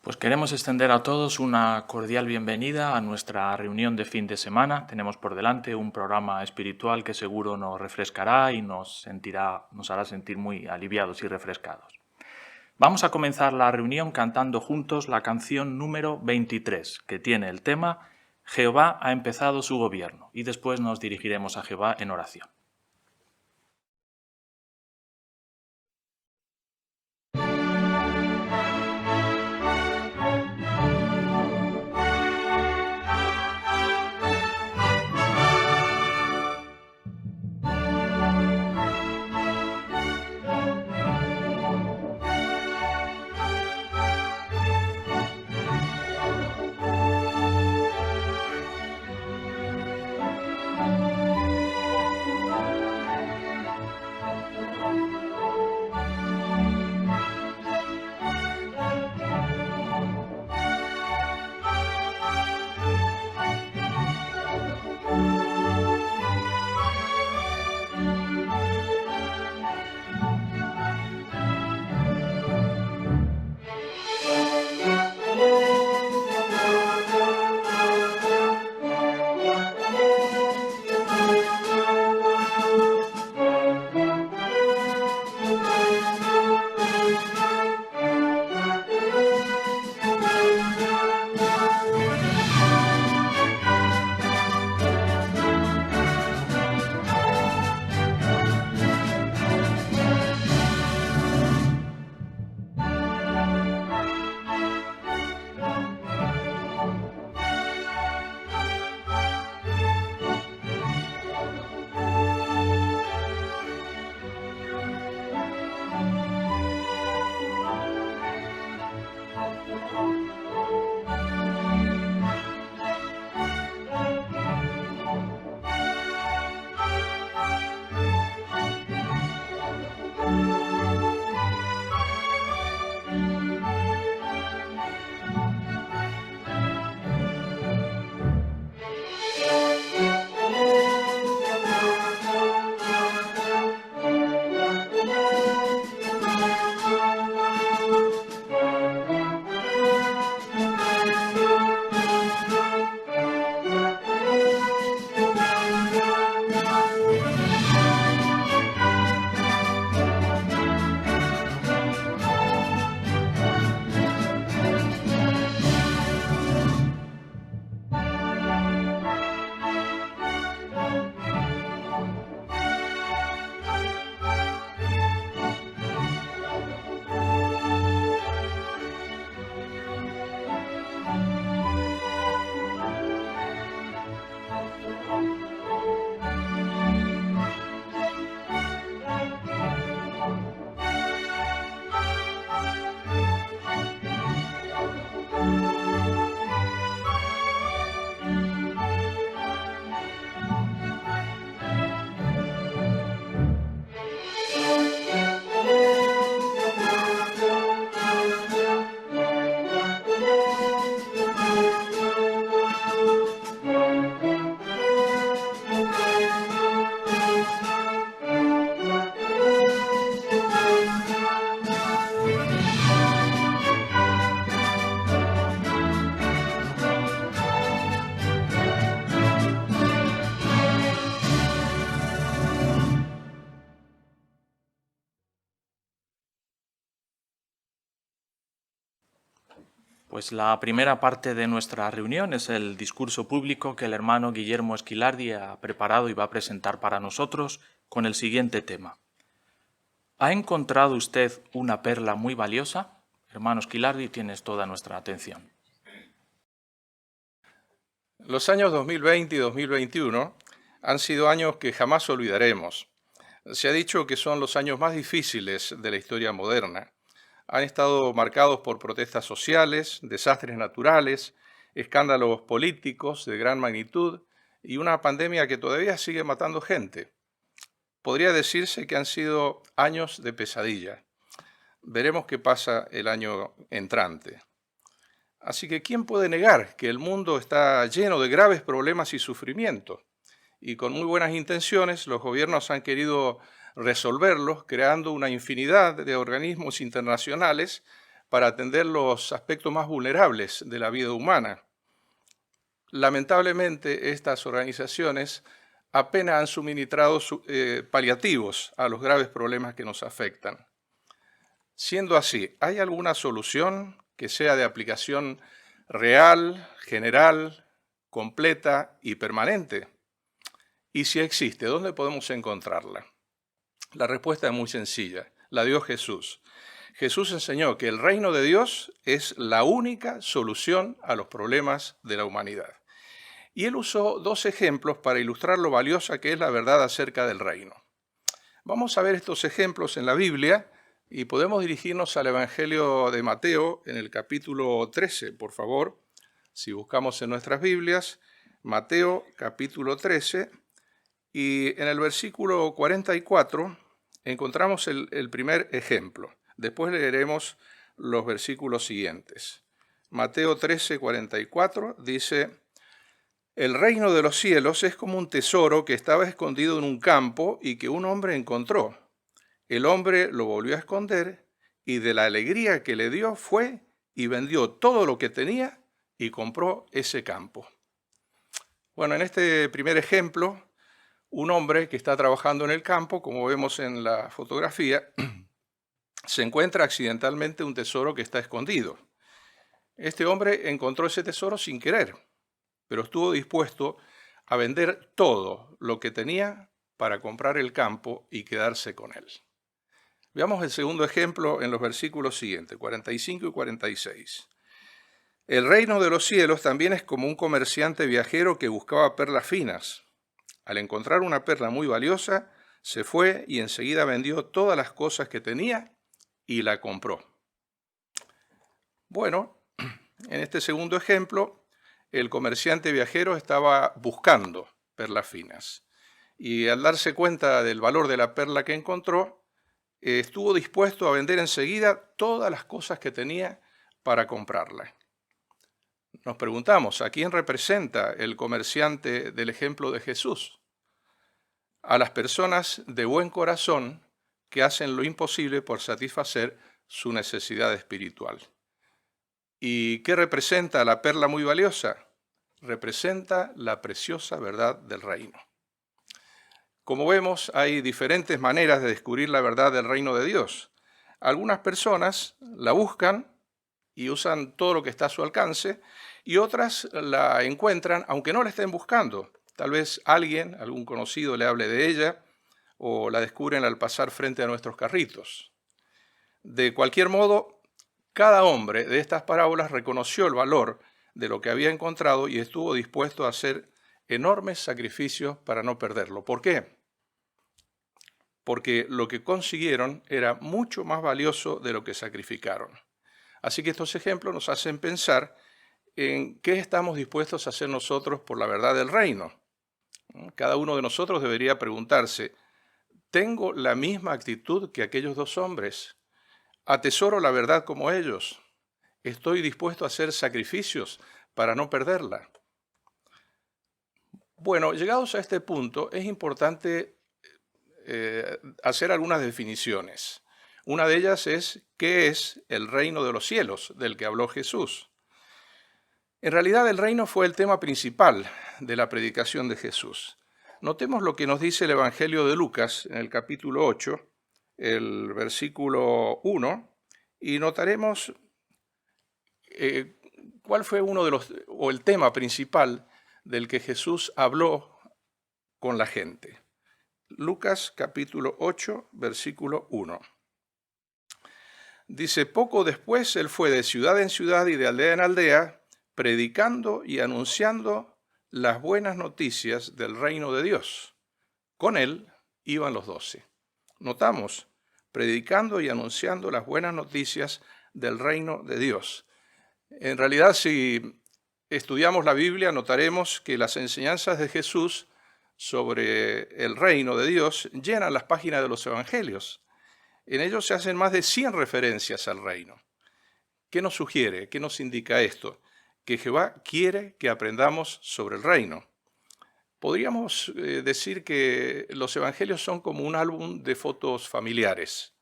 Pues queremos extender a todos una cordial bienvenida a nuestra reunión de fin de semana. Tenemos por delante un programa espiritual que seguro nos refrescará y nos hará sentir muy aliviados y refrescados. Vamos a comenzar la reunión cantando juntos la canción número 23, que tiene el tema Jehová ha empezado su gobierno, y después nos dirigiremos a Jehová en oración. Pues la primera parte de nuestra reunión es el discurso público que el hermano Guillermo Esquilardi ha preparado y va a presentar para nosotros con el siguiente tema. ¿Ha encontrado usted una perla muy valiosa? Hermano Esquilardi, tienes toda nuestra atención. Los años 2020 y 2021 han sido años que jamás olvidaremos. Se ha dicho que son los años más difíciles de la historia moderna. Han estado marcados por protestas sociales, desastres naturales, escándalos políticos de gran magnitud y una pandemia que todavía sigue matando gente. Podría decirse que han sido años de pesadilla. Veremos qué pasa el año entrante. Así que, ¿quién puede negar que el mundo está lleno de graves problemas y sufrimiento? Y con muy buenas intenciones, los gobiernos han querido resolverlos creando una infinidad de organismos internacionales para atender los aspectos más vulnerables de la vida humana. Lamentablemente, estas organizaciones apenas han suministrado paliativos a los graves problemas que nos afectan. Siendo así, ¿hay alguna solución que sea de aplicación real, general, completa y permanente? Y si existe, ¿dónde podemos encontrarla? La respuesta es muy sencilla, la dio Jesús. Jesús enseñó que el reino de Dios es la única solución a los problemas de la humanidad. Y él usó dos ejemplos para ilustrar lo valiosa que es la verdad acerca del reino. Vamos a ver estos ejemplos en la Biblia y podemos dirigirnos al Evangelio de Mateo en el capítulo 13, por favor. Si buscamos en nuestras Biblias, Mateo capítulo 13, y en el versículo 44 encontramos el primer ejemplo. Después leeremos los versículos siguientes. Mateo 13, 44 dice: el reino de los cielos es como un tesoro que estaba escondido en un campo y que un hombre encontró. El hombre lo volvió a esconder y de la alegría que le dio fue y vendió todo lo que tenía y compró ese campo. Bueno, en este primer ejemplo, un hombre que está trabajando en el campo, como vemos en la fotografía, se encuentra accidentalmente un tesoro que está escondido. Este hombre encontró ese tesoro sin querer, pero estuvo dispuesto a vender todo lo que tenía para comprar el campo y quedarse con él. Veamos el segundo ejemplo en los versículos siguientes, 45 y 46. El reino de los cielos también es como un comerciante viajero que buscaba perlas finas. Al encontrar una perla muy valiosa, se fue y enseguida vendió todas las cosas que tenía y la compró. Bueno, en este segundo ejemplo, el comerciante viajero estaba buscando perlas finas y al darse cuenta del valor de la perla que encontró, estuvo dispuesto a vender enseguida todas las cosas que tenía para comprarla. Nos preguntamos, ¿a quién representa el comerciante del ejemplo de Jesús? A las personas de buen corazón que hacen lo imposible por satisfacer su necesidad espiritual. ¿Y qué representa la perla muy valiosa? Representa la preciosa verdad del reino. Como vemos, hay diferentes maneras de descubrir la verdad del reino de Dios. Algunas personas la buscan y usan todo lo que está a su alcance, y otras la encuentran aunque no la estén buscando. Tal vez algún conocido le hable de ella, o la descubren al pasar frente a nuestros carritos. De cualquier modo, cada hombre de estas parábolas reconoció el valor de lo que había encontrado y estuvo dispuesto a hacer enormes sacrificios para no perderlo. ¿Por qué? Porque lo que consiguieron era mucho más valioso de lo que sacrificaron. Así que estos ejemplos nos hacen pensar en qué estamos dispuestos a hacer nosotros por la verdad del reino. Cada uno de nosotros debería preguntarse, ¿tengo la misma actitud que aquellos dos hombres? ¿Atesoro la verdad como ellos? ¿Estoy dispuesto a hacer sacrificios para no perderla? Bueno, llegados a este punto, es importante hacer algunas definiciones. Una de ellas es, ¿qué es el reino de los cielos del que habló Jesús? En realidad, el reino fue el tema principal de la predicación de Jesús. Notemos lo que nos dice el Evangelio de Lucas en el capítulo 8, el versículo 1, y notaremos cuál fue el tema principal del que Jesús habló con la gente. Lucas capítulo 8, versículo 1. Dice, poco después él fue de ciudad en ciudad y de aldea en aldea, predicando y anunciando las buenas noticias del reino de Dios. Con él iban los 12. Notamos, predicando y anunciando las buenas noticias del reino de Dios. En realidad, si estudiamos la Biblia, notaremos que las enseñanzas de Jesús sobre el reino de Dios llenan las páginas de los evangelios. En ellos se hacen más de 100 referencias al reino. ¿Qué nos sugiere? ¿Qué nos indica esto? Que Jehová quiere que aprendamos sobre el reino. Podríamos decir que los evangelios son como un álbum de fotos familiares.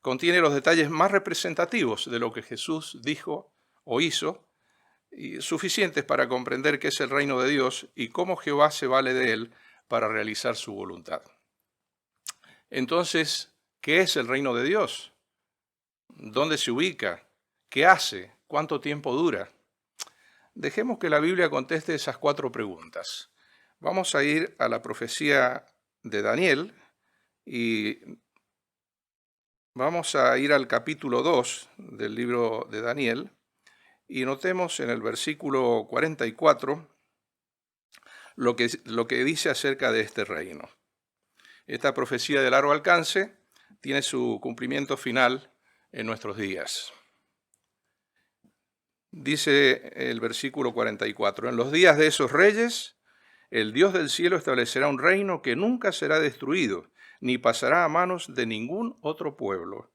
contiene los detalles más representativos de lo que Jesús dijo o hizo, y suficientes para comprender qué es el reino de Dios y cómo Jehová se vale de él para realizar su voluntad. Entonces, ¿qué es el reino de Dios? ¿Dónde se ubica? ¿Qué hace? ¿Cuánto tiempo dura? Dejemos que la Biblia conteste esas 4 preguntas. Vamos a ir a la profecía de Daniel y vamos a ir al capítulo 2 del libro de Daniel y notemos en el versículo 44 lo que dice acerca de este reino. Esta profecía de largo alcance tiene su cumplimiento final en nuestros días. Dice el versículo 44, en los días de esos reyes, el Dios del cielo establecerá un reino que nunca será destruido, ni pasará a manos de ningún otro pueblo.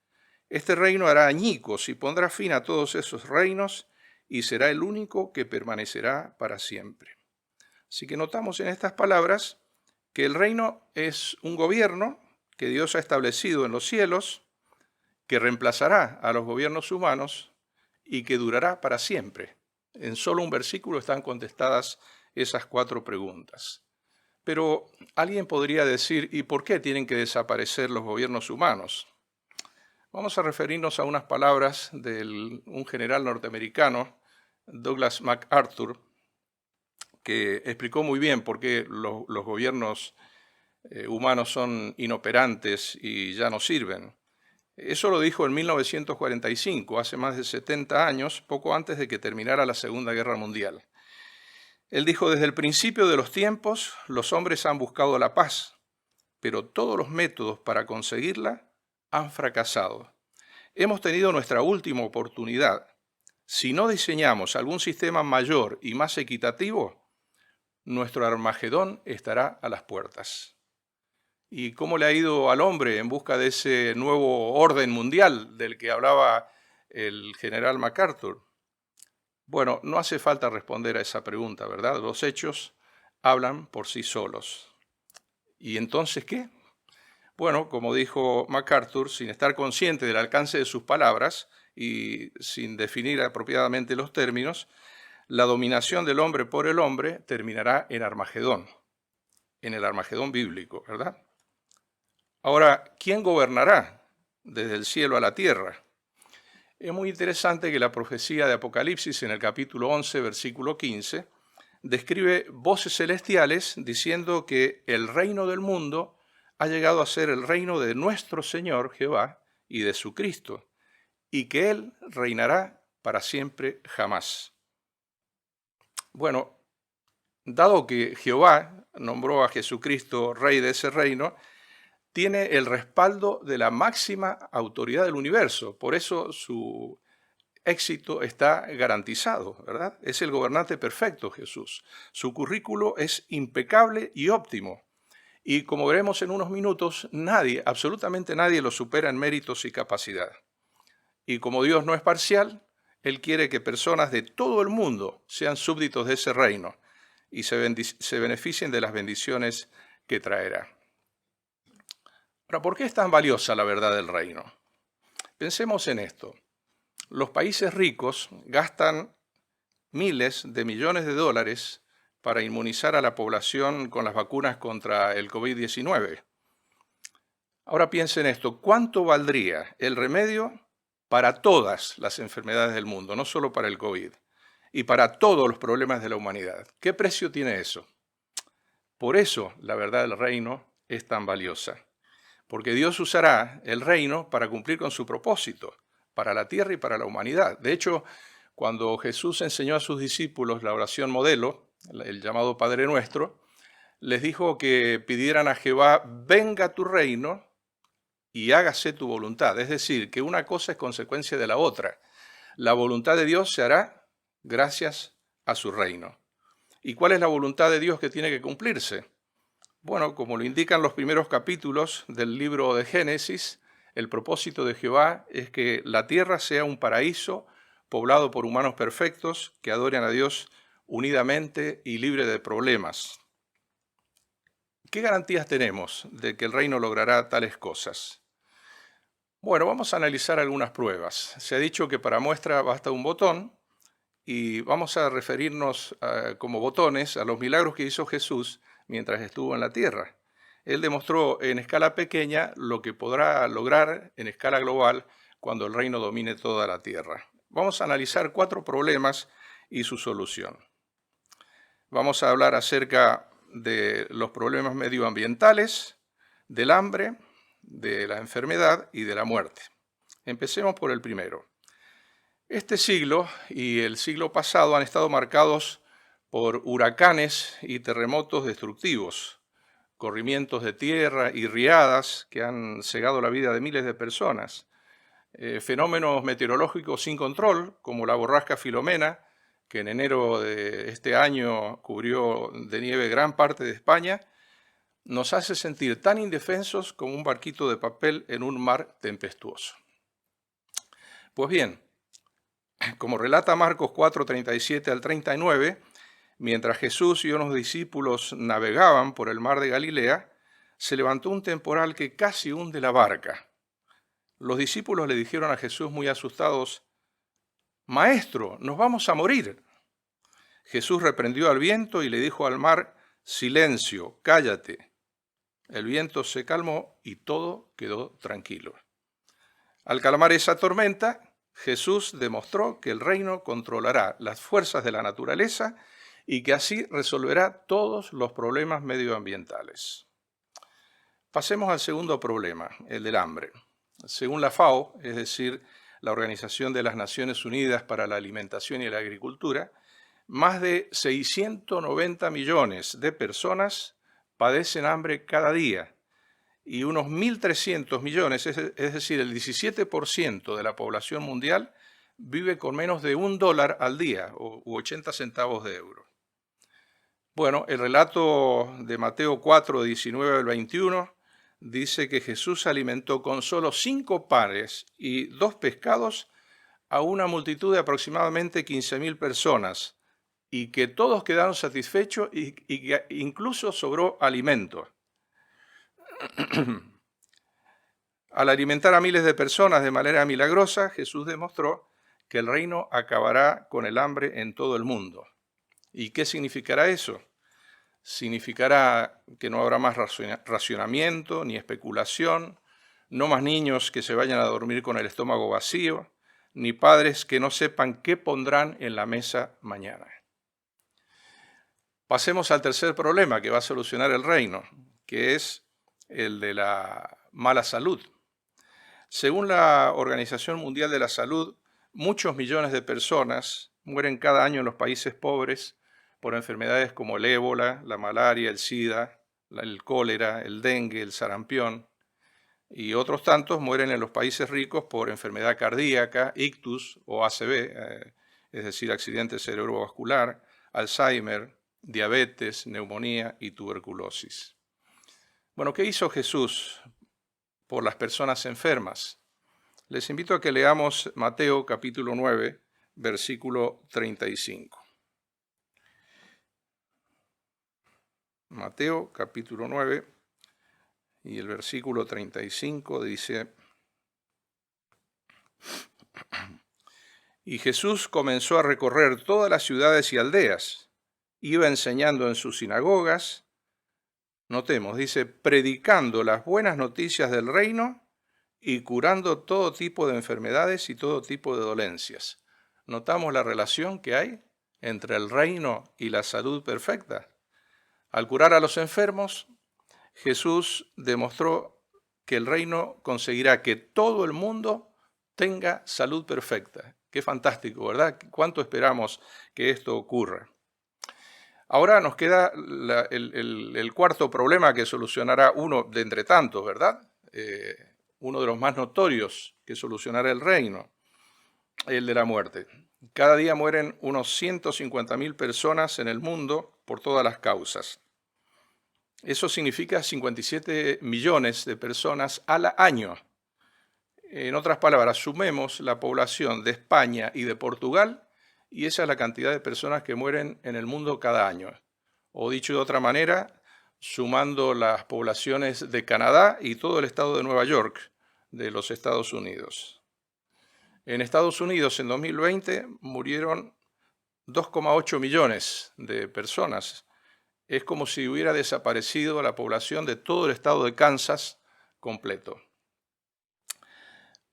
Este reino hará añicos y pondrá fin a todos esos reinos y será el único que permanecerá para siempre. Así que notamos en estas palabras que el reino es un gobierno que Dios ha establecido en los cielos, que reemplazará a los gobiernos humanos y que durará para siempre. En solo un versículo están contestadas esas 4 preguntas. Pero alguien podría decir, ¿y por qué tienen que desaparecer los gobiernos humanos? Vamos a referirnos a unas palabras de un general norteamericano, Douglas MacArthur, que explicó muy bien por qué los gobiernos humanos son inoperantes y ya no sirven. Eso lo dijo en 1945, hace más de 70 años, poco antes de que terminara la Segunda Guerra Mundial. Él dijo, desde el principio de los tiempos, los hombres han buscado la paz, pero todos los métodos para conseguirla han fracasado. Hemos tenido nuestra última oportunidad. Si no diseñamos algún sistema mayor y más equitativo, nuestro Armagedón estará a las puertas. ¿Y cómo le ha ido al hombre en busca de ese nuevo orden mundial del que hablaba el general MacArthur? Bueno, no hace falta responder a esa pregunta, ¿verdad? Los hechos hablan por sí solos. ¿Y entonces qué? Bueno, como dijo MacArthur, sin estar consciente del alcance de sus palabras y sin definir apropiadamente los términos, la dominación del hombre por el hombre terminará en Armagedón, en el Armagedón bíblico, ¿verdad? Ahora, ¿quién gobernará desde el cielo a la tierra? Es muy interesante que la profecía de Apocalipsis en el capítulo 11, versículo 15, describe voces celestiales diciendo que el reino del mundo ha llegado a ser el reino de nuestro Señor Jehová y de su Cristo, y que Él reinará para siempre jamás. Bueno, dado que Jehová nombró a Jesucristo rey de ese reino, tiene el respaldo de la máxima autoridad del universo. Por eso su éxito está garantizado, ¿verdad? Es el gobernante perfecto, Jesús. Su currículo es impecable y óptimo. Y como veremos en unos minutos, nadie, absolutamente nadie lo supera en méritos y capacidad. Y como Dios no es parcial, Él quiere que personas de todo el mundo sean súbditos de ese reino y se beneficien de las bendiciones que traerá. Ahora, ¿por qué es tan valiosa la verdad del reino? Pensemos en esto. Los países ricos gastan miles de millones de dólares para inmunizar a la población con las vacunas contra el COVID-19. Ahora piensen esto, ¿cuánto valdría el remedio para todas las enfermedades del mundo, no solo para el COVID, y para todos los problemas de la humanidad? ¿Qué precio tiene eso? Por eso la verdad del reino es tan valiosa. Porque Dios usará el reino para cumplir con su propósito, para la tierra y para la humanidad. De hecho, cuando Jesús enseñó a sus discípulos la oración modelo, el llamado Padre Nuestro, les dijo que pidieran a Jehová, venga tu reino y hágase tu voluntad. Es decir, que una cosa es consecuencia de la otra. La voluntad de Dios se hará gracias a su reino. ¿Y cuál es la voluntad de Dios que tiene que cumplirse? Bueno, como lo indican los primeros capítulos del libro de Génesis, el propósito de Jehová es que la tierra sea un paraíso poblado por humanos perfectos que adoren a Dios unidamente y libre de problemas. ¿Qué garantías tenemos de que el reino logrará tales cosas? Bueno, vamos a analizar algunas pruebas. Se ha dicho que para muestra basta un botón y vamos a referirnos como botones a los milagros que hizo Jesús mientras estuvo en la tierra. Él demostró en escala pequeña lo que podrá lograr en escala global cuando el reino domine toda la tierra. Vamos a analizar 4 problemas y su solución. Vamos a hablar acerca de los problemas medioambientales, del hambre, de la enfermedad y de la muerte. Empecemos por el primero. Este siglo y el siglo pasado han estado marcados por huracanes y terremotos destructivos, corrimientos de tierra y riadas que han cegado la vida de miles de personas, fenómenos meteorológicos sin control, como la borrasca Filomena, que en enero de este año cubrió de nieve gran parte de España, nos hace sentir tan indefensos como un barquito de papel en un mar tempestuoso. Pues bien, como relata Marcos 4, 37 al 39, mientras Jesús y unos discípulos navegaban por el mar de Galilea, se levantó un temporal que casi hunde la barca. Los discípulos le dijeron a Jesús muy asustados: «Maestro, nos vamos a morir». Jesús reprendió al viento y le dijo al mar: «Silencio, cállate». El viento se calmó y todo quedó tranquilo. Al calmar esa tormenta, Jesús demostró que el reino controlará las fuerzas de la naturaleza y que así resolverá todos los problemas medioambientales. Pasemos al segundo problema, el del hambre. Según la FAO, es decir, la Organización de las Naciones Unidas para la Alimentación y la Agricultura, más de 690 millones de personas padecen hambre cada día y unos 1.300 millones, es decir, el 17% de la población mundial, vive con menos de $1 al día, u 80 centavos de euro. Bueno, el relato de Mateo 4, 19 al 21 dice que Jesús alimentó con solo 5 panes y 2 pescados a una multitud de aproximadamente 15.000 personas, y que todos quedaron satisfechos y que incluso sobró alimento. Al alimentar a miles de personas de manera milagrosa, Jesús demostró que el reino acabará con el hambre en todo el mundo. ¿Y qué significará eso? Significará que no habrá más racionamiento ni especulación, no más niños que se vayan a dormir con el estómago vacío, ni padres que no sepan qué pondrán en la mesa mañana. Pasemos al tercer problema que va a solucionar el reino, que es el de la mala salud. Según la Organización Mundial de la Salud, muchos millones de personas mueren cada año en los países pobres por enfermedades como el ébola, la malaria, el sida, el cólera, el dengue, el sarampión, y otros tantos mueren en los países ricos por enfermedad cardíaca, ictus o ACV, es decir, accidente cerebrovascular, Alzheimer, diabetes, neumonía y tuberculosis. Bueno, ¿qué hizo Jesús por las personas enfermas? Les invito a que leamos Mateo capítulo 9, versículo 35. Mateo capítulo 9 y el versículo 35 dice: «Y Jesús comenzó a recorrer todas las ciudades y aldeas. Iba enseñando en sus sinagogas», notemos, dice, «predicando las buenas noticias del reino y curando todo tipo de enfermedades y todo tipo de dolencias». ¿Notamos la relación que hay entre el reino y la salud perfecta? Al curar a los enfermos, Jesús demostró que el reino conseguirá que todo el mundo tenga salud perfecta. Qué fantástico, ¿verdad? ¿Cuánto esperamos que esto ocurra? Ahora nos queda el cuarto problema que solucionará uno de entre tantos, ¿verdad? Uno de los más notorios que solucionará el reino, el de la muerte. Cada día mueren unos 150.000 personas en el mundo por todas las causas. Eso significa 57 millones de personas al año. En otras palabras, sumemos la población de España y de Portugal y esa es la cantidad de personas que mueren en el mundo cada año. O dicho de otra manera, sumando las poblaciones de Canadá y todo el estado de Nueva York, de los Estados Unidos. En Estados Unidos en 2020 murieron 2,8 millones de personas. Es como si hubiera desaparecido la población de todo el estado de Kansas completo.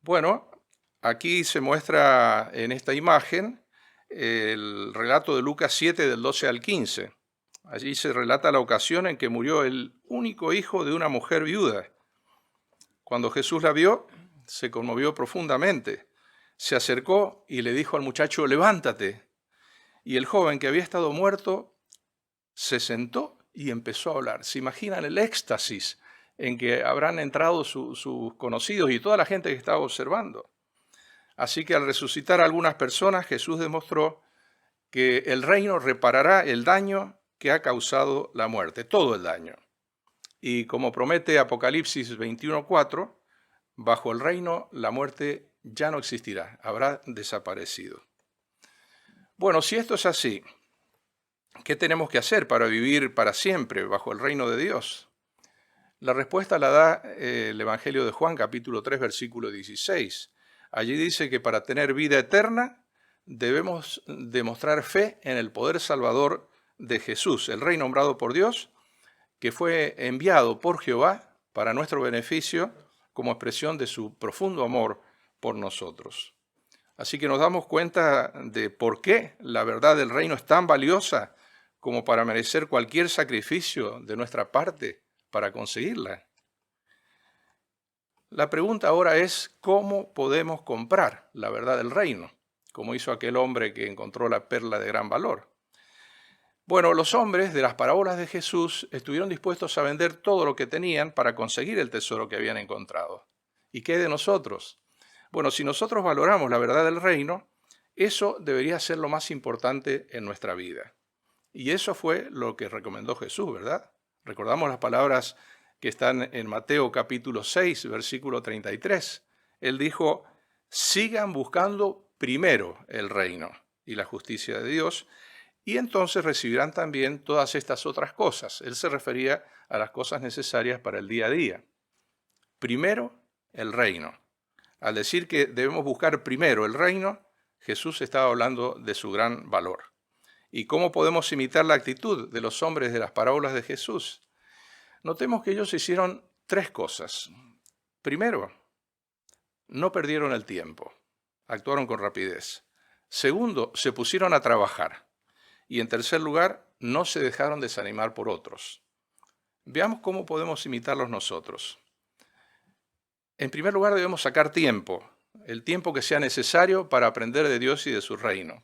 Bueno, aquí se muestra en esta imagen el relato de Lucas 7 del 12 al 15. Allí se relata la ocasión en que murió el único hijo de una mujer viuda. Cuando Jesús la vio, se conmovió profundamente. Se acercó y le dijo al muchacho, levántate. Y el joven que había estado muerto se sentó y empezó a hablar. ¿Se imaginan el éxtasis en que habrán entrado sus conocidos y toda la gente que estaba observando? Así que al resucitar a algunas personas, Jesús demostró que el reino reparará el daño que ha causado la muerte, todo el daño. Y como promete Apocalipsis 21:4, bajo el reino la muerte ya no existirá, habrá desaparecido. Bueno, si esto es así, ¿qué tenemos que hacer para vivir para siempre bajo el reino de Dios? La respuesta la da el Evangelio de Juan, capítulo 3, versículo 16. Allí dice que para tener vida eterna debemos demostrar fe en el poder salvador de Jesús, el Rey nombrado por Dios, que fue enviado por Jehová para nuestro beneficio como expresión de su profundo amor por nosotros. Así que nos damos cuenta de por qué la verdad del reino es tan valiosa como para merecer cualquier sacrificio de nuestra parte para conseguirla. La pregunta ahora es, ¿cómo podemos comprar la verdad del reino? Como hizo aquel hombre que encontró la perla de gran valor. Bueno, los hombres de las parábolas de Jesús estuvieron dispuestos a vender todo lo que tenían para conseguir el tesoro que habían encontrado. ¿Y qué de nosotros? Bueno, si nosotros valoramos la verdad del reino, eso debería ser lo más importante en nuestra vida. Y eso fue lo que recomendó Jesús, ¿verdad? Recordamos las palabras que están en Mateo capítulo 6, versículo 33. Él dijo, sigan buscando primero el reino y la justicia de Dios, y entonces recibirán también todas estas otras cosas. Él se refería a las cosas necesarias para el día a día. Primero, el reino. Al decir que debemos buscar primero el reino, Jesús estaba hablando de su gran valor. ¿Y cómo podemos imitar la actitud de los hombres de las parábolas de Jesús? Notemos que ellos hicieron tres cosas. Primero, no perdieron el tiempo, actuaron con rapidez. Segundo, se pusieron a trabajar. Y en tercer lugar, no se dejaron desanimar por otros. Veamos cómo podemos imitarlos nosotros. En primer lugar, debemos sacar tiempo, el tiempo que sea necesario para aprender de Dios y de su reino.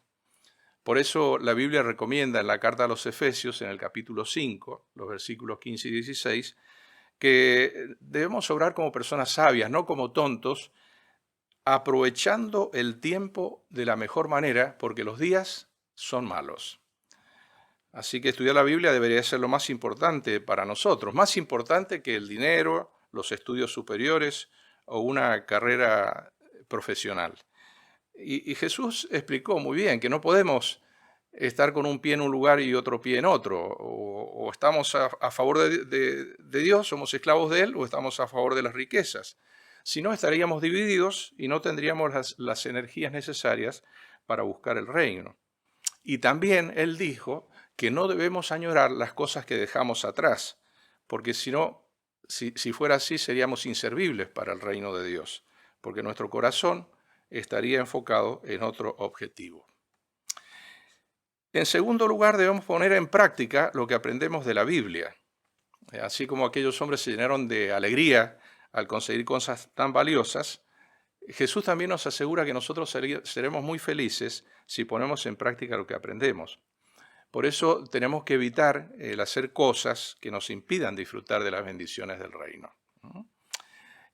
Por eso la Biblia recomienda en la carta a los Efesios, en el capítulo 5, los versículos 15 y 16, que debemos obrar como personas sabias, no como tontos, aprovechando el tiempo de la mejor manera, porque los días son malos. Así que estudiar la Biblia debería ser lo más importante para nosotros, más importante que el dinero, los estudios superiores o una carrera profesional. Y Jesús explicó muy bien que no podemos estar con un pie en un lugar y otro pie en otro. O estamos a favor de Dios, somos esclavos de Él, o estamos a favor de las riquezas. Si no, estaríamos divididos y no tendríamos las energías necesarias para buscar el reino. Y también Él dijo que no debemos añorar las cosas que dejamos atrás, porque si no, si fuera así, seríamos inservibles para el reino de Dios, porque nuestro corazón estaría enfocado en otro objetivo. En segundo lugar, debemos poner en práctica lo que aprendemos de la Biblia. Así como aquellos hombres se llenaron de alegría al conseguir cosas tan valiosas, Jesús también nos asegura que nosotros seremos muy felices si ponemos en práctica lo que aprendemos. Por eso tenemos que evitar el hacer cosas que nos impidan disfrutar de las bendiciones del reino.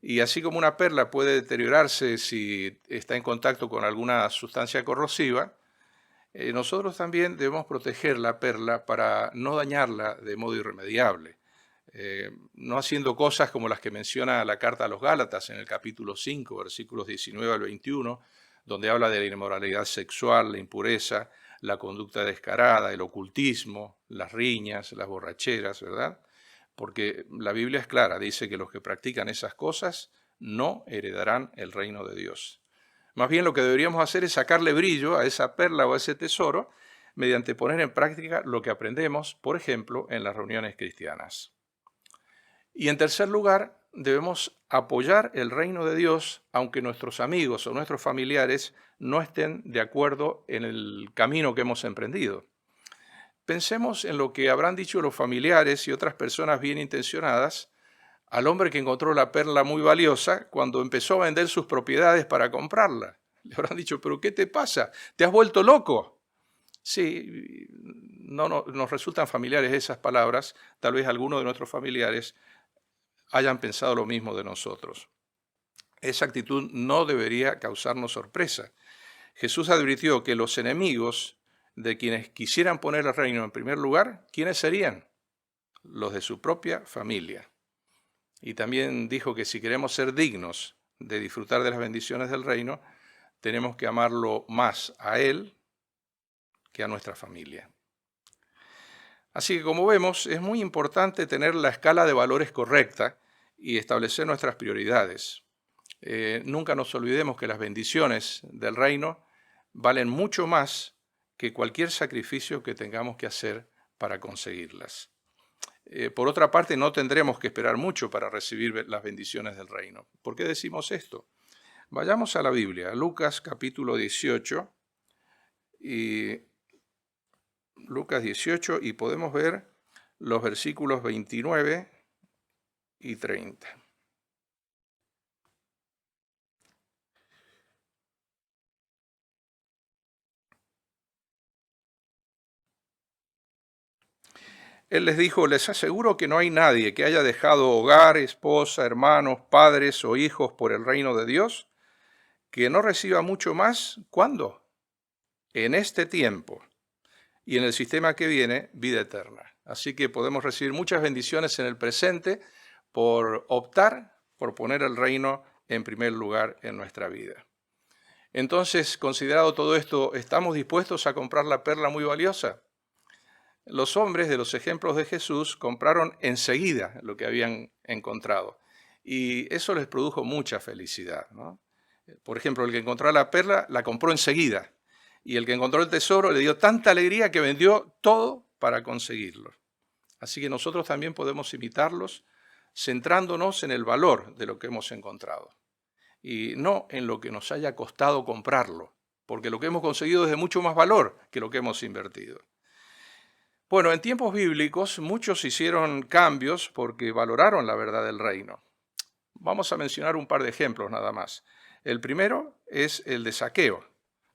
Y así como una perla puede deteriorarse si está en contacto con alguna sustancia corrosiva, nosotros también debemos proteger la perla para no dañarla de modo irremediable, no haciendo cosas como las que menciona la carta a los Gálatas en el capítulo 5, versículos 19 al 21, donde habla de la inmoralidad sexual, la impureza, la conducta descarada, el ocultismo, las riñas, las borracheras, ¿verdad? Porque la Biblia es clara, dice que los que practican esas cosas no heredarán el reino de Dios. Más bien lo que deberíamos hacer es sacarle brillo a esa perla o a ese tesoro mediante poner en práctica lo que aprendemos, por ejemplo, en las reuniones cristianas. Y en tercer lugar, debemos apoyar el reino de Dios, aunque nuestros amigos o nuestros familiares no estén de acuerdo en el camino que hemos emprendido. Pensemos en lo que habrán dicho los familiares y otras personas bien intencionadas al hombre que encontró la perla muy valiosa cuando empezó a vender sus propiedades para comprarla. Le habrán dicho, ¿pero qué te pasa? ¿Te has vuelto loco? Sí, no nos resultan familiares esas palabras. Tal vez algunos de nuestros familiares hayan pensado lo mismo de nosotros. Esa actitud no debería causarnos sorpresa. Jesús advirtió que los enemigos de quienes quisieran poner el reino en primer lugar, ¿quiénes serían? Los de su propia familia. Y también dijo que si queremos ser dignos de disfrutar de las bendiciones del reino, tenemos que amarlo más a Él que a nuestra familia. Así que como vemos, es muy importante tener la escala de valores correcta y establecer nuestras prioridades. Nunca nos olvidemos que las bendiciones del reino valen mucho más que cualquier sacrificio que tengamos que hacer para conseguirlas. Por otra parte, no tendremos que esperar mucho para recibir las bendiciones del reino. ¿Por qué decimos esto? Vayamos a la Biblia, Lucas capítulo 18, y podemos ver los versículos 29 y 30. Él les dijo, les aseguro que no hay nadie que haya dejado hogar, esposa, hermanos, padres o hijos por el reino de Dios, que no reciba mucho más. ¿Cuándo? En este tiempo. Y en el sistema que viene, vida eterna. Así que podemos recibir muchas bendiciones en el presente por optar por poner el reino en primer lugar en nuestra vida. Entonces, considerado todo esto, ¿estamos dispuestos a comprar la perla muy valiosa? Los hombres de los ejemplos de Jesús compraron enseguida lo que habían encontrado y eso les produjo mucha felicidad, ¿no? Por ejemplo, el que encontró la perla la compró enseguida y el que encontró el tesoro le dio tanta alegría que vendió todo para conseguirlo. Así que nosotros también podemos imitarlos centrándonos en el valor de lo que hemos encontrado y no en lo que nos haya costado comprarlo, porque lo que hemos conseguido es de mucho más valor que lo que hemos invertido. Bueno, en tiempos bíblicos muchos hicieron cambios porque valoraron la verdad del reino. Vamos a mencionar un par de ejemplos nada más. El primero es el de Zaqueo,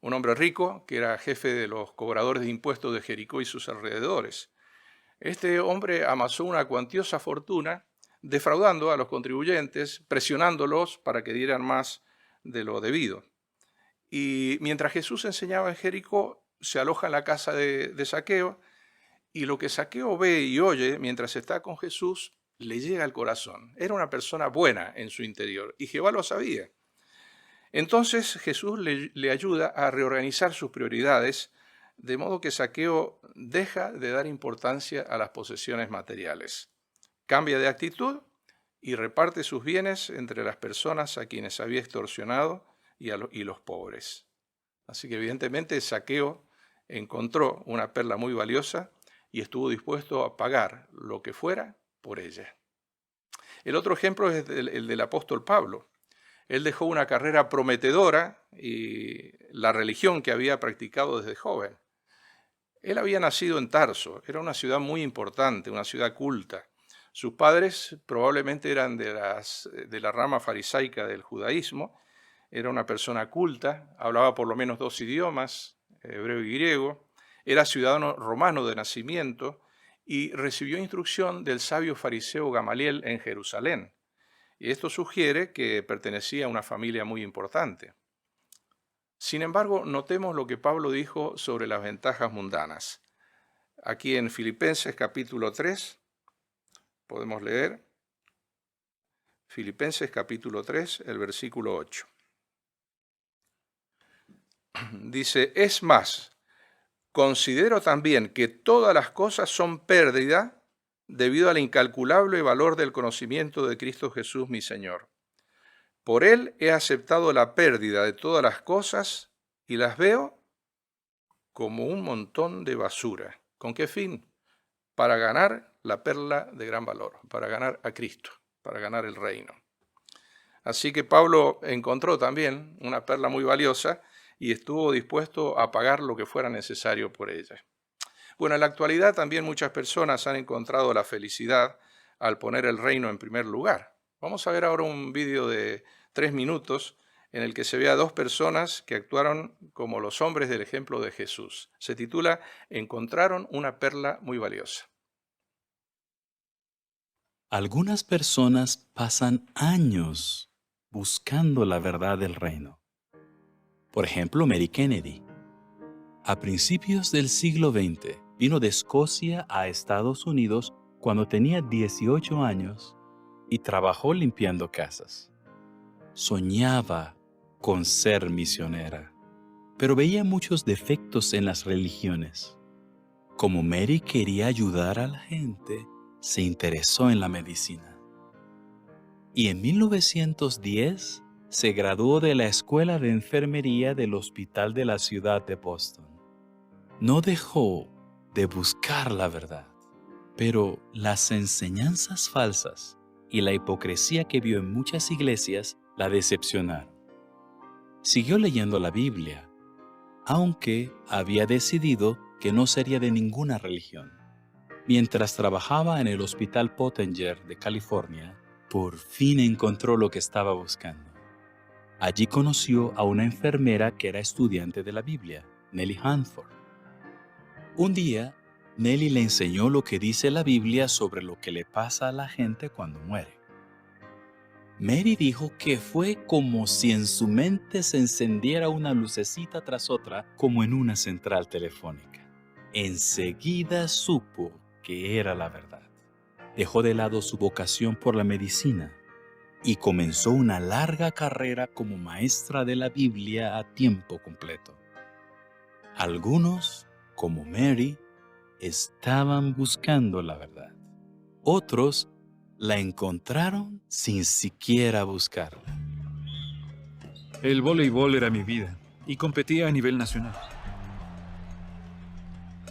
un hombre rico que era jefe de los cobradores de impuestos de Jericó y sus alrededores. Este hombre amasó una cuantiosa fortuna defraudando a los contribuyentes, presionándolos para que dieran más de lo debido. Y mientras Jesús enseñaba en Jericó, se aloja en la casa de Zaqueo. Y lo que Zaqueo ve y oye mientras está con Jesús le llega al corazón. Era una persona buena en su interior y Jehová lo sabía. Entonces Jesús le ayuda a reorganizar sus prioridades, de modo que Zaqueo deja de dar importancia a las posesiones materiales. Cambia de actitud y reparte sus bienes entre las personas a quienes había extorsionado y los pobres. Así que evidentemente Zaqueo encontró una perla muy valiosa y estuvo dispuesto a pagar lo que fuera por ella. El otro ejemplo es el del apóstol Pablo. Él dejó una carrera prometedora y la religión que había practicado desde joven. Él había nacido en Tarso, era una ciudad muy importante, una ciudad culta. Sus padres probablemente eran de la rama farisaica del judaísmo. Era una persona culta, hablaba por lo menos 2 idiomas, hebreo y griego. Era ciudadano romano de nacimiento y recibió instrucción del sabio fariseo Gamaliel en Jerusalén. Y esto sugiere que pertenecía a una familia muy importante. Sin embargo, notemos lo que Pablo dijo sobre las ventajas mundanas. Aquí en Filipenses capítulo 3 podemos leer Filipenses capítulo 3, el versículo 8. Dice, es más, considero también que todas las cosas son pérdida debido al incalculable valor del conocimiento de Cristo Jesús mi Señor, Por él he aceptado la pérdida de todas las cosas y las veo como un montón de basura. ¿Con qué fin? Para ganar la perla de gran valor, para ganar a Cristo, para ganar el reino. Así que Pablo encontró también una perla muy valiosa y estuvo dispuesto a pagar lo que fuera necesario por ella. Bueno, en la actualidad también muchas personas han encontrado la felicidad al poner el reino en primer lugar. Vamos a ver ahora un vídeo de 3 minutos en el que se ve a 2 personas que actuaron como los hombres del ejemplo de Jesús. Se titula Encontraron una perla muy valiosa. Algunas personas pasan años buscando la verdad del reino. Por ejemplo, Mary Kennedy. A principios del siglo XX, vino de Escocia a Estados Unidos cuando tenía 18 años y trabajó limpiando casas. Soñaba con ser misionera, pero veía muchos defectos en las religiones. Como Mary quería ayudar a la gente, se interesó en la medicina. Y en 1910 se graduó de la Escuela de Enfermería del Hospital de la ciudad de Boston. No dejó de buscar la verdad, pero las enseñanzas falsas y la hipocresía que vio en muchas iglesias la decepcionaron. Siguió leyendo la Biblia, aunque había decidido que no sería de ninguna religión. Mientras trabajaba en el Hospital Pottinger de California, por fin encontró lo que estaba buscando. Allí conoció a una enfermera que era estudiante de la Biblia, Nellie Hanford. Un día, Nellie le enseñó lo que dice la Biblia sobre lo que le pasa a la gente cuando muere. Mary dijo que fue como si en su mente se encendiera una lucecita tras otra, como en una central telefónica. Enseguida supo que era la verdad. Dejó de lado su vocación por la medicina y comenzó una larga carrera como maestra de la Biblia a tiempo completo. Algunos, como Mary, estaban buscando la verdad. Otros la encontraron sin siquiera buscarla. El voleibol era mi vida y competía a nivel nacional.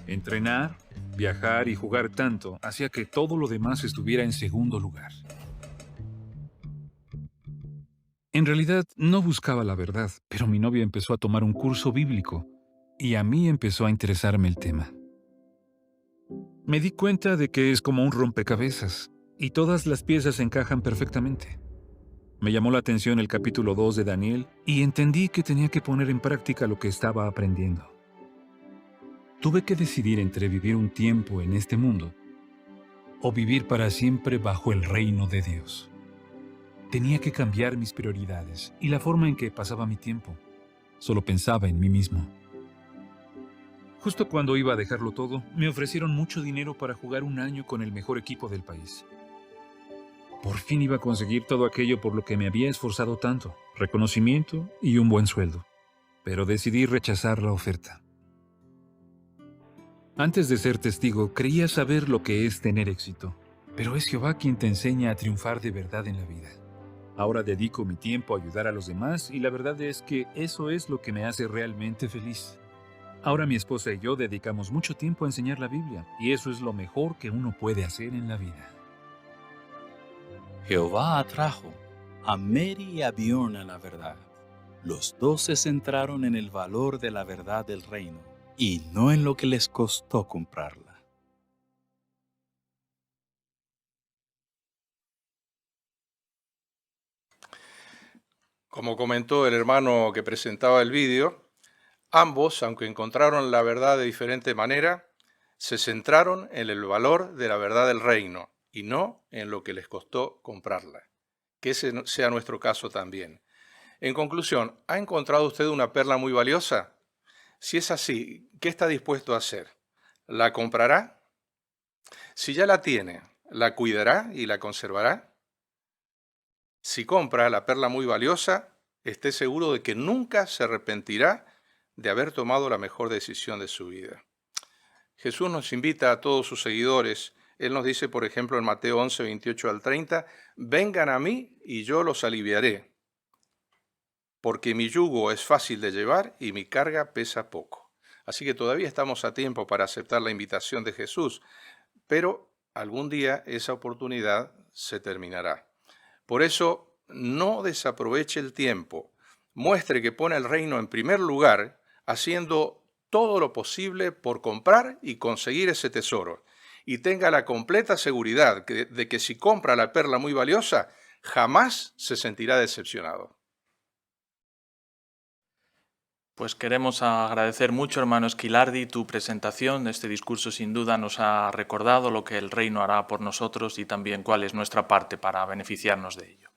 Entrenar, viajar y jugar tanto hacía que todo lo demás estuviera en segundo lugar. En realidad no buscaba la verdad, pero mi novia empezó a tomar un curso bíblico y a mí empezó a interesarme el tema. Me di cuenta de que es como un rompecabezas y todas las piezas encajan perfectamente. Me llamó la atención el capítulo 2 de Daniel y entendí que tenía que poner en práctica lo que estaba aprendiendo. Tuve que decidir entre vivir un tiempo en este mundo o vivir para siempre bajo el reino de Dios. Tenía que cambiar mis prioridades y la forma en que pasaba mi tiempo. Solo pensaba en mí mismo. Justo cuando iba a dejarlo todo, me ofrecieron mucho dinero para jugar un año con el mejor equipo del país. Por fin iba a conseguir todo aquello por lo que me había esforzado tanto, reconocimiento y un buen sueldo. Pero decidí rechazar la oferta. Antes de ser testigo, creía saber lo que es tener éxito, pero es Jehová quien te enseña a triunfar de verdad en la vida. Ahora dedico mi tiempo a ayudar a los demás y la verdad es que eso es lo que me hace realmente feliz. Ahora mi esposa y yo dedicamos mucho tiempo a enseñar la Biblia y eso es lo mejor que uno puede hacer en la vida. Jehová atrajo a Mary y a Bjorn a la verdad. Los dos se centraron en el valor de la verdad del reino y no en lo que les costó comprarla. Como comentó el hermano que presentaba el vídeo, ambos, aunque encontraron la verdad de diferente manera, se centraron en el valor de la verdad del reino y no en lo que les costó comprarla. Que ese sea nuestro caso también. En conclusión, ¿ha encontrado usted una perla muy valiosa? Si es así, ¿qué está dispuesto a hacer? ¿La comprará? Si ya la tiene, ¿la cuidará y la conservará? Si compra la perla muy valiosa, esté seguro de que nunca se arrepentirá de haber tomado la mejor decisión de su vida. Jesús nos invita a todos sus seguidores. Él nos dice, por ejemplo, en Mateo 11, 28 al 30, vengan a mí y yo los aliviaré. porque mi yugo es fácil de llevar y mi carga pesa poco. Así que todavía estamos a tiempo para aceptar la invitación de Jesús, pero algún día esa oportunidad se terminará. Por eso, no desaproveche el tiempo. Muestre que pone el reino en primer lugar, haciendo todo lo posible por comprar y conseguir ese tesoro. Y tenga la completa seguridad de que si compra la perla muy valiosa, jamás se sentirá decepcionado. Pues queremos agradecer mucho, hermano Esquilardi, tu presentación. Este discurso sin duda nos ha recordado lo que el reino hará por nosotros y también cuál es nuestra parte para beneficiarnos de ello.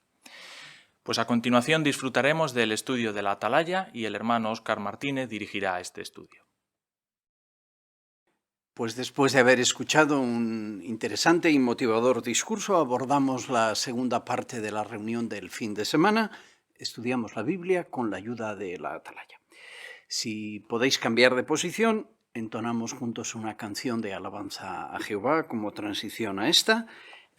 Pues a continuación disfrutaremos del estudio de la Atalaya y el hermano Óscar Martínez dirigirá este estudio. Pues después de haber escuchado un interesante y motivador discurso, abordamos la segunda parte de la reunión del fin de semana. Estudiamos la Biblia con la ayuda de la Atalaya. Si podéis cambiar de posición, entonamos juntos una canción de alabanza a Jehová como transición a esta.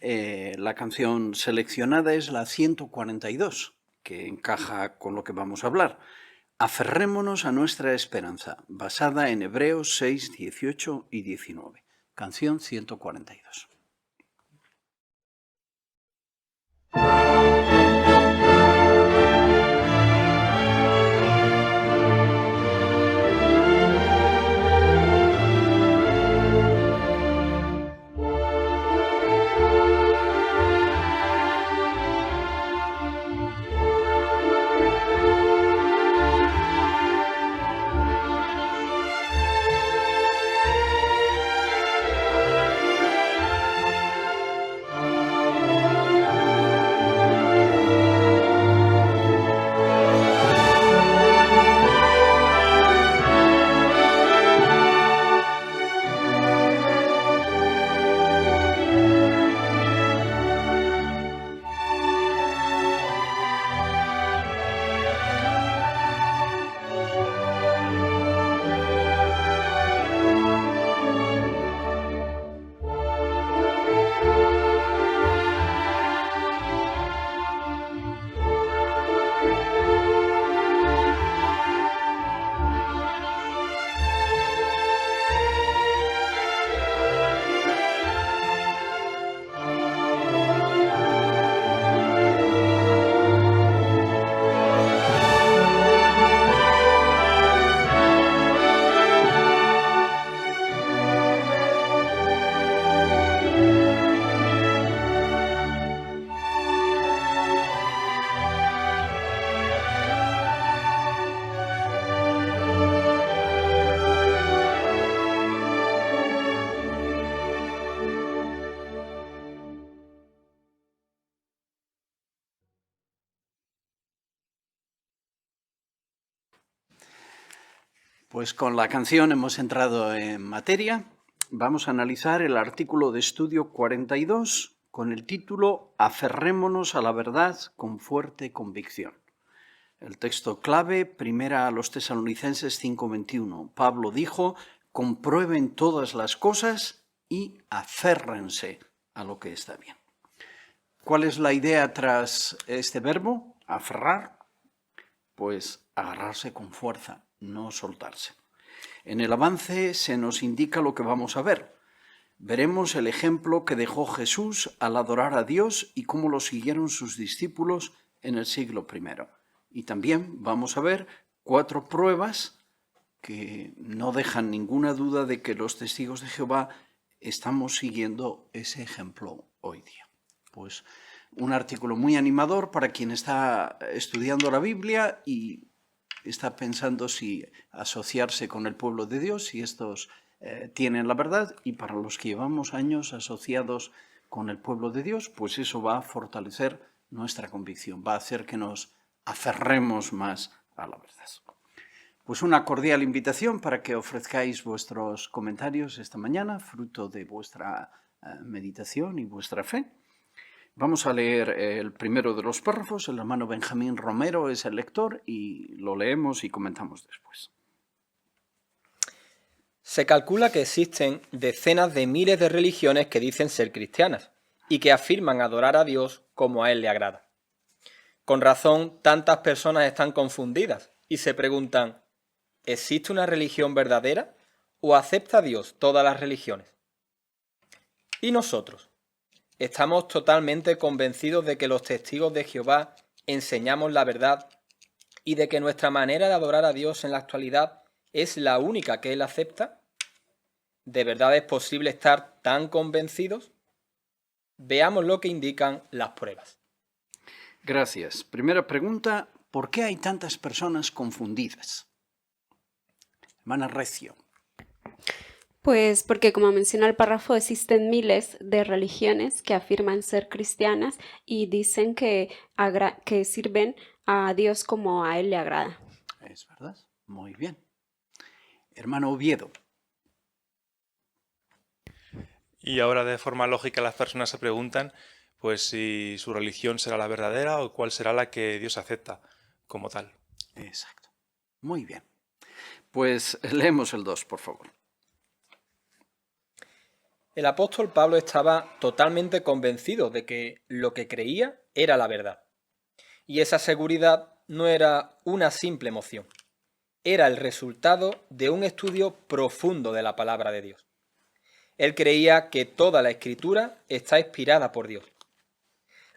La canción seleccionada es la 142, que encaja con lo que vamos a hablar. Aferrémonos a nuestra esperanza, basada en Hebreos 6, 18 y 19. Canción 142. Pues con la canción hemos entrado en materia. Vamos a analizar el artículo de estudio 42 con el título Aferrémonos a la verdad con fuerte convicción. El texto clave, primera a los Tesalonicenses 5:21. Pablo dijo, comprueben todas las cosas y aférrense a lo que está bien. ¿Cuál es la idea tras este verbo? Aferrar. Pues agarrarse con fuerza, no soltarse. En el avance se nos indica lo que vamos a ver. Veremos el ejemplo que dejó Jesús al adorar a Dios y cómo lo siguieron sus discípulos en el siglo I. Y también vamos a ver 4 pruebas que no dejan ninguna duda de que los testigos de Jehová estamos siguiendo ese ejemplo hoy día. Pues un artículo muy animador para quien está estudiando la Biblia y está pensando si asociarse con el pueblo de Dios, si estos tienen la verdad, y para los que llevamos años asociados con el pueblo de Dios, pues eso va a fortalecer nuestra convicción, va a hacer que nos aferremos más a la verdad. Pues una cordial invitación para que ofrezcáis vuestros comentarios esta mañana, fruto de vuestra meditación y vuestra fe. Vamos a leer el primero de los párrafos. El hermano Benjamín Romero es el lector y lo leemos y comentamos después. Se calcula que existen decenas de miles de religiones que dicen ser cristianas y que afirman adorar a Dios como a Él le agrada. Con razón, tantas personas están confundidas y se preguntan, ¿existe una religión verdadera o acepta Dios todas las religiones? ¿Y nosotros? ¿Estamos totalmente convencidos de que los testigos de Jehová enseñamos la verdad y de que nuestra manera de adorar a Dios en la actualidad es la única que Él acepta? ¿De verdad es posible estar tan convencidos? Veamos lo que indican las pruebas. Gracias. Primera pregunta, ¿por qué hay tantas personas confundidas? Hermana Recio. Pues porque, como menciona el párrafo, existen miles de religiones que afirman ser cristianas y dicen que sirven a Dios como a Él le agrada. Es verdad. Muy bien. Hermano Oviedo. Y ahora de forma lógica las personas se preguntan pues si su religión será la verdadera o cuál será la que Dios acepta como tal. Exacto. Muy bien. Pues leemos el 2, por favor. El apóstol Pablo estaba totalmente convencido de que lo que creía era la verdad. Y esa seguridad no era una simple emoción. Era el resultado de un estudio profundo de la palabra de Dios. Él creía que toda la Escritura está inspirada por Dios.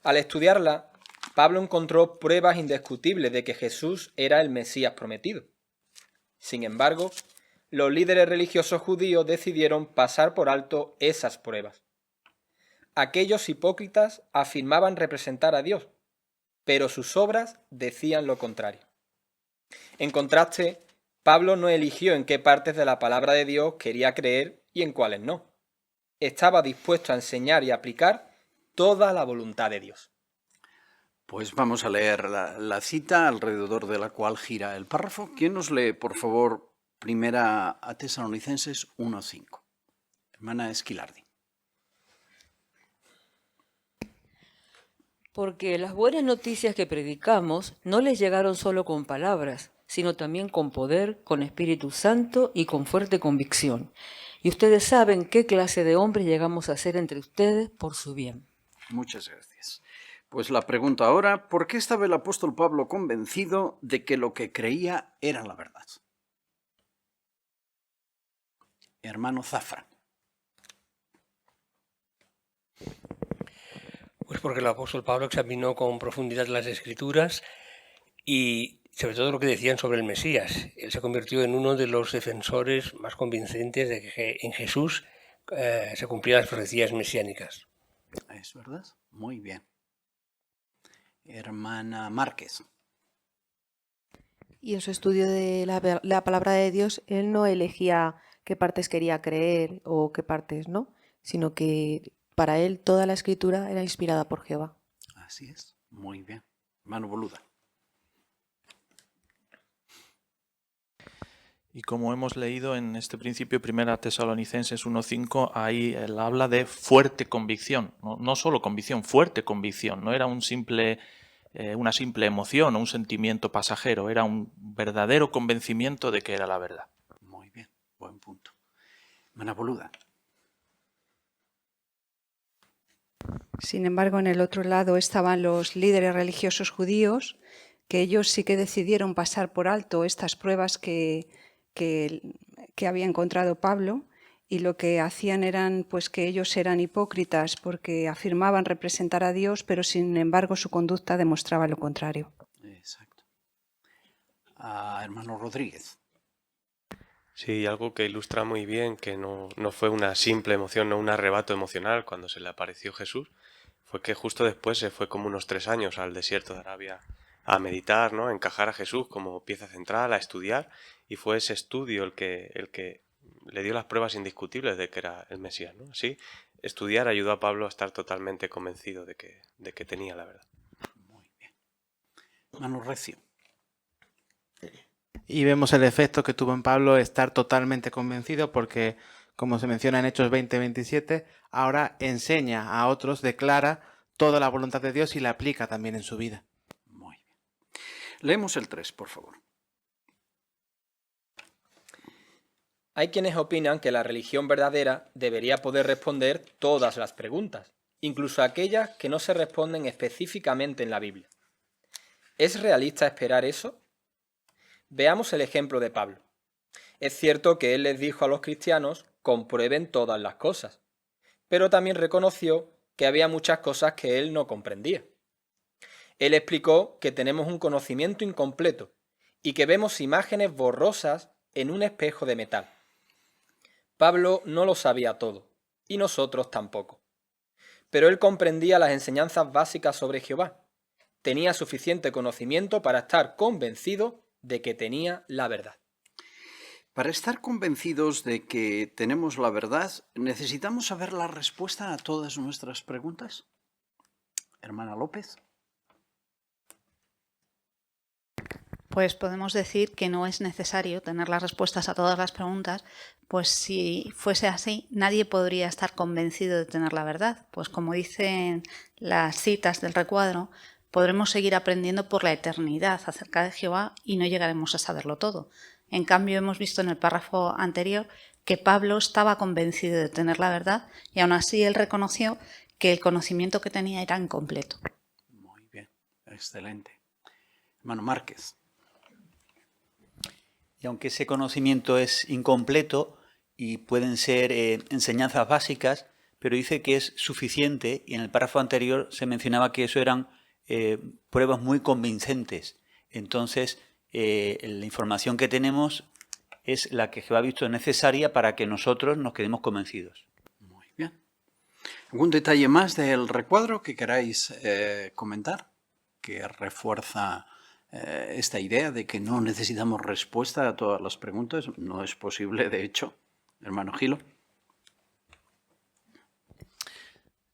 Al estudiarla, Pablo encontró pruebas indiscutibles de que Jesús era el Mesías prometido. Sin embargo, los líderes religiosos judíos decidieron pasar por alto esas pruebas. Aquellos hipócritas afirmaban representar a Dios, pero sus obras decían lo contrario. En contraste, Pablo no eligió en qué partes de la palabra de Dios quería creer y en cuáles no. Estaba dispuesto a enseñar y aplicar toda la voluntad de Dios. Pues vamos a leer la cita alrededor de la cual gira el párrafo. ¿Quién nos lee, por favor, primera a Tesalonicenses 1:5? Hermana Esquilardi. Porque las buenas noticias que predicamos no les llegaron solo con palabras, sino también con poder, con Espíritu Santo y con fuerte convicción. Y ustedes saben qué clase de hombres llegamos a ser entre ustedes por su bien. Muchas gracias. Pues la pregunta ahora, ¿por qué estaba el apóstol Pablo convencido de que lo que creía era la verdad? Hermano Zafra. Pues porque el apóstol Pablo examinó con profundidad las Escrituras y sobre todo lo que decían sobre el Mesías. Él se convirtió en uno de los defensores más convincentes de que en Jesús se cumplían las profecías mesiánicas. Es verdad. Muy bien. Hermana Márquez. Y en su estudio de la palabra de Dios, él no elegía qué partes quería creer o qué partes no, sino que para él toda la Escritura era inspirada por Jehová. Así es. Muy bien. Hermano Boluda. Y como hemos leído en este principio, 1 Tesalonicenses 1:5, ahí él habla de fuerte convicción, no solo convicción, fuerte convicción. No era una simple emoción o un sentimiento pasajero, era un verdadero convencimiento de que era la verdad. Muy bien, buen punto. Hermana Boluda. Sin embargo, en el otro lado estaban los líderes religiosos judíos, que ellos sí que decidieron pasar por alto estas pruebas que había encontrado Pablo, y lo que hacían eran pues que ellos eran hipócritas porque afirmaban representar a Dios, pero sin embargo su conducta demostraba lo contrario. Exacto. Hermano Rodríguez. Sí, algo que ilustra muy bien que no fue una simple emoción, no un arrebato emocional cuando se le apareció Jesús, fue que justo después se fue como unos 3 años al desierto de Arabia a meditar, ¿no? A encajar a Jesús como pieza central, a estudiar, y fue ese estudio el que le dio las pruebas indiscutibles de que era el Mesías, ¿no? Así, estudiar ayudó a Pablo a estar totalmente convencido de que tenía la verdad. Muy bien. Hermano Recio. Y vemos el efecto que tuvo en Pablo estar totalmente convencido porque, como se menciona en Hechos 20-27, ahora enseña a otros, declara toda la voluntad de Dios y la aplica también en su vida. Muy bien. Leemos el 3, por favor. Hay quienes opinan que la religión verdadera debería poder responder todas las preguntas, incluso aquellas que no se responden específicamente en la Biblia. ¿Es realista esperar eso? Veamos el ejemplo de Pablo. Es cierto que él les dijo a los cristianos: comprueben todas las cosas, pero también reconoció que había muchas cosas que él no comprendía. Él explicó que tenemos un conocimiento incompleto y que vemos imágenes borrosas en un espejo de metal. Pablo no lo sabía todo, y nosotros tampoco. Pero él comprendía las enseñanzas básicas sobre Jehová. Tenía suficiente conocimiento para estar convencido de que tenía la verdad. Para estar convencidos de que tenemos la verdad, ¿necesitamos saber la respuesta a todas nuestras preguntas? Hermana López. Pues podemos decir que no es necesario tener las respuestas a todas las preguntas, pues si fuese así, nadie podría estar convencido de tener la verdad. Pues como dicen las citas del recuadro, podremos seguir aprendiendo por la eternidad acerca de Jehová y no llegaremos a saberlo todo. En cambio, hemos visto en el párrafo anterior que Pablo estaba convencido de tener la verdad y aún así él reconoció que el conocimiento que tenía era incompleto. Muy bien, excelente. Hermano Márquez. Y aunque ese conocimiento es incompleto y pueden ser enseñanzas básicas, pero dice que es suficiente, y en el párrafo anterior se mencionaba que eso eran pruebas muy convincentes. Entonces, la información que tenemos es la que Jehová ha visto necesaria para que nosotros nos quedemos convencidos. Muy bien. ¿Algún detalle más del recuadro que queráis comentar? Que refuerza esta idea de que no necesitamos respuesta a todas las preguntas. No es posible, de hecho. Hermano Gilo.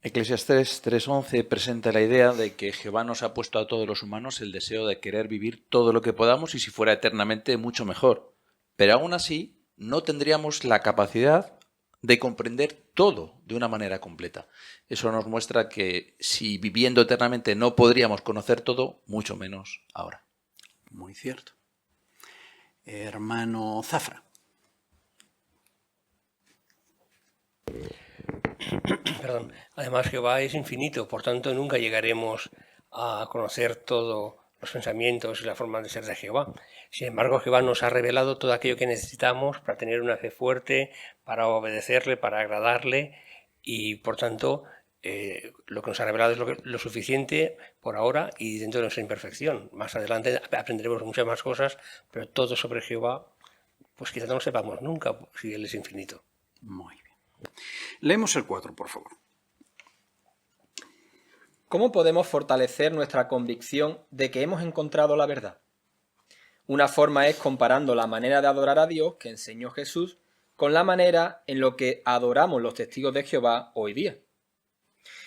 Eclesiastés 3:11 presenta la idea de que Jehová nos ha puesto a todos los humanos el deseo de querer vivir todo lo que podamos y si fuera eternamente mucho mejor. Pero aún así no tendríamos la capacidad de comprender todo de una manera completa. Eso nos muestra que si viviendo eternamente no podríamos conocer todo, mucho menos ahora. Muy cierto. Hermano Zafra. Perdón. Además, Jehová es infinito, por tanto nunca llegaremos a conocer todos los pensamientos y la forma de ser de Jehová. Sin embargo, Jehová nos ha revelado todo aquello que necesitamos para tener una fe fuerte, para obedecerle, para agradarle, y por tanto lo que nos ha revelado es lo suficiente por ahora y dentro de nuestra imperfección. Más adelante aprenderemos muchas más cosas, pero todo sobre Jehová, pues quizás no lo sepamos nunca, si Él es infinito. Muy bien. Leemos el 4, por favor. ¿Cómo podemos fortalecer nuestra convicción de que hemos encontrado la verdad? Una forma es comparando la manera de adorar a Dios que enseñó Jesús con la manera en la que adoramos los testigos de Jehová hoy día.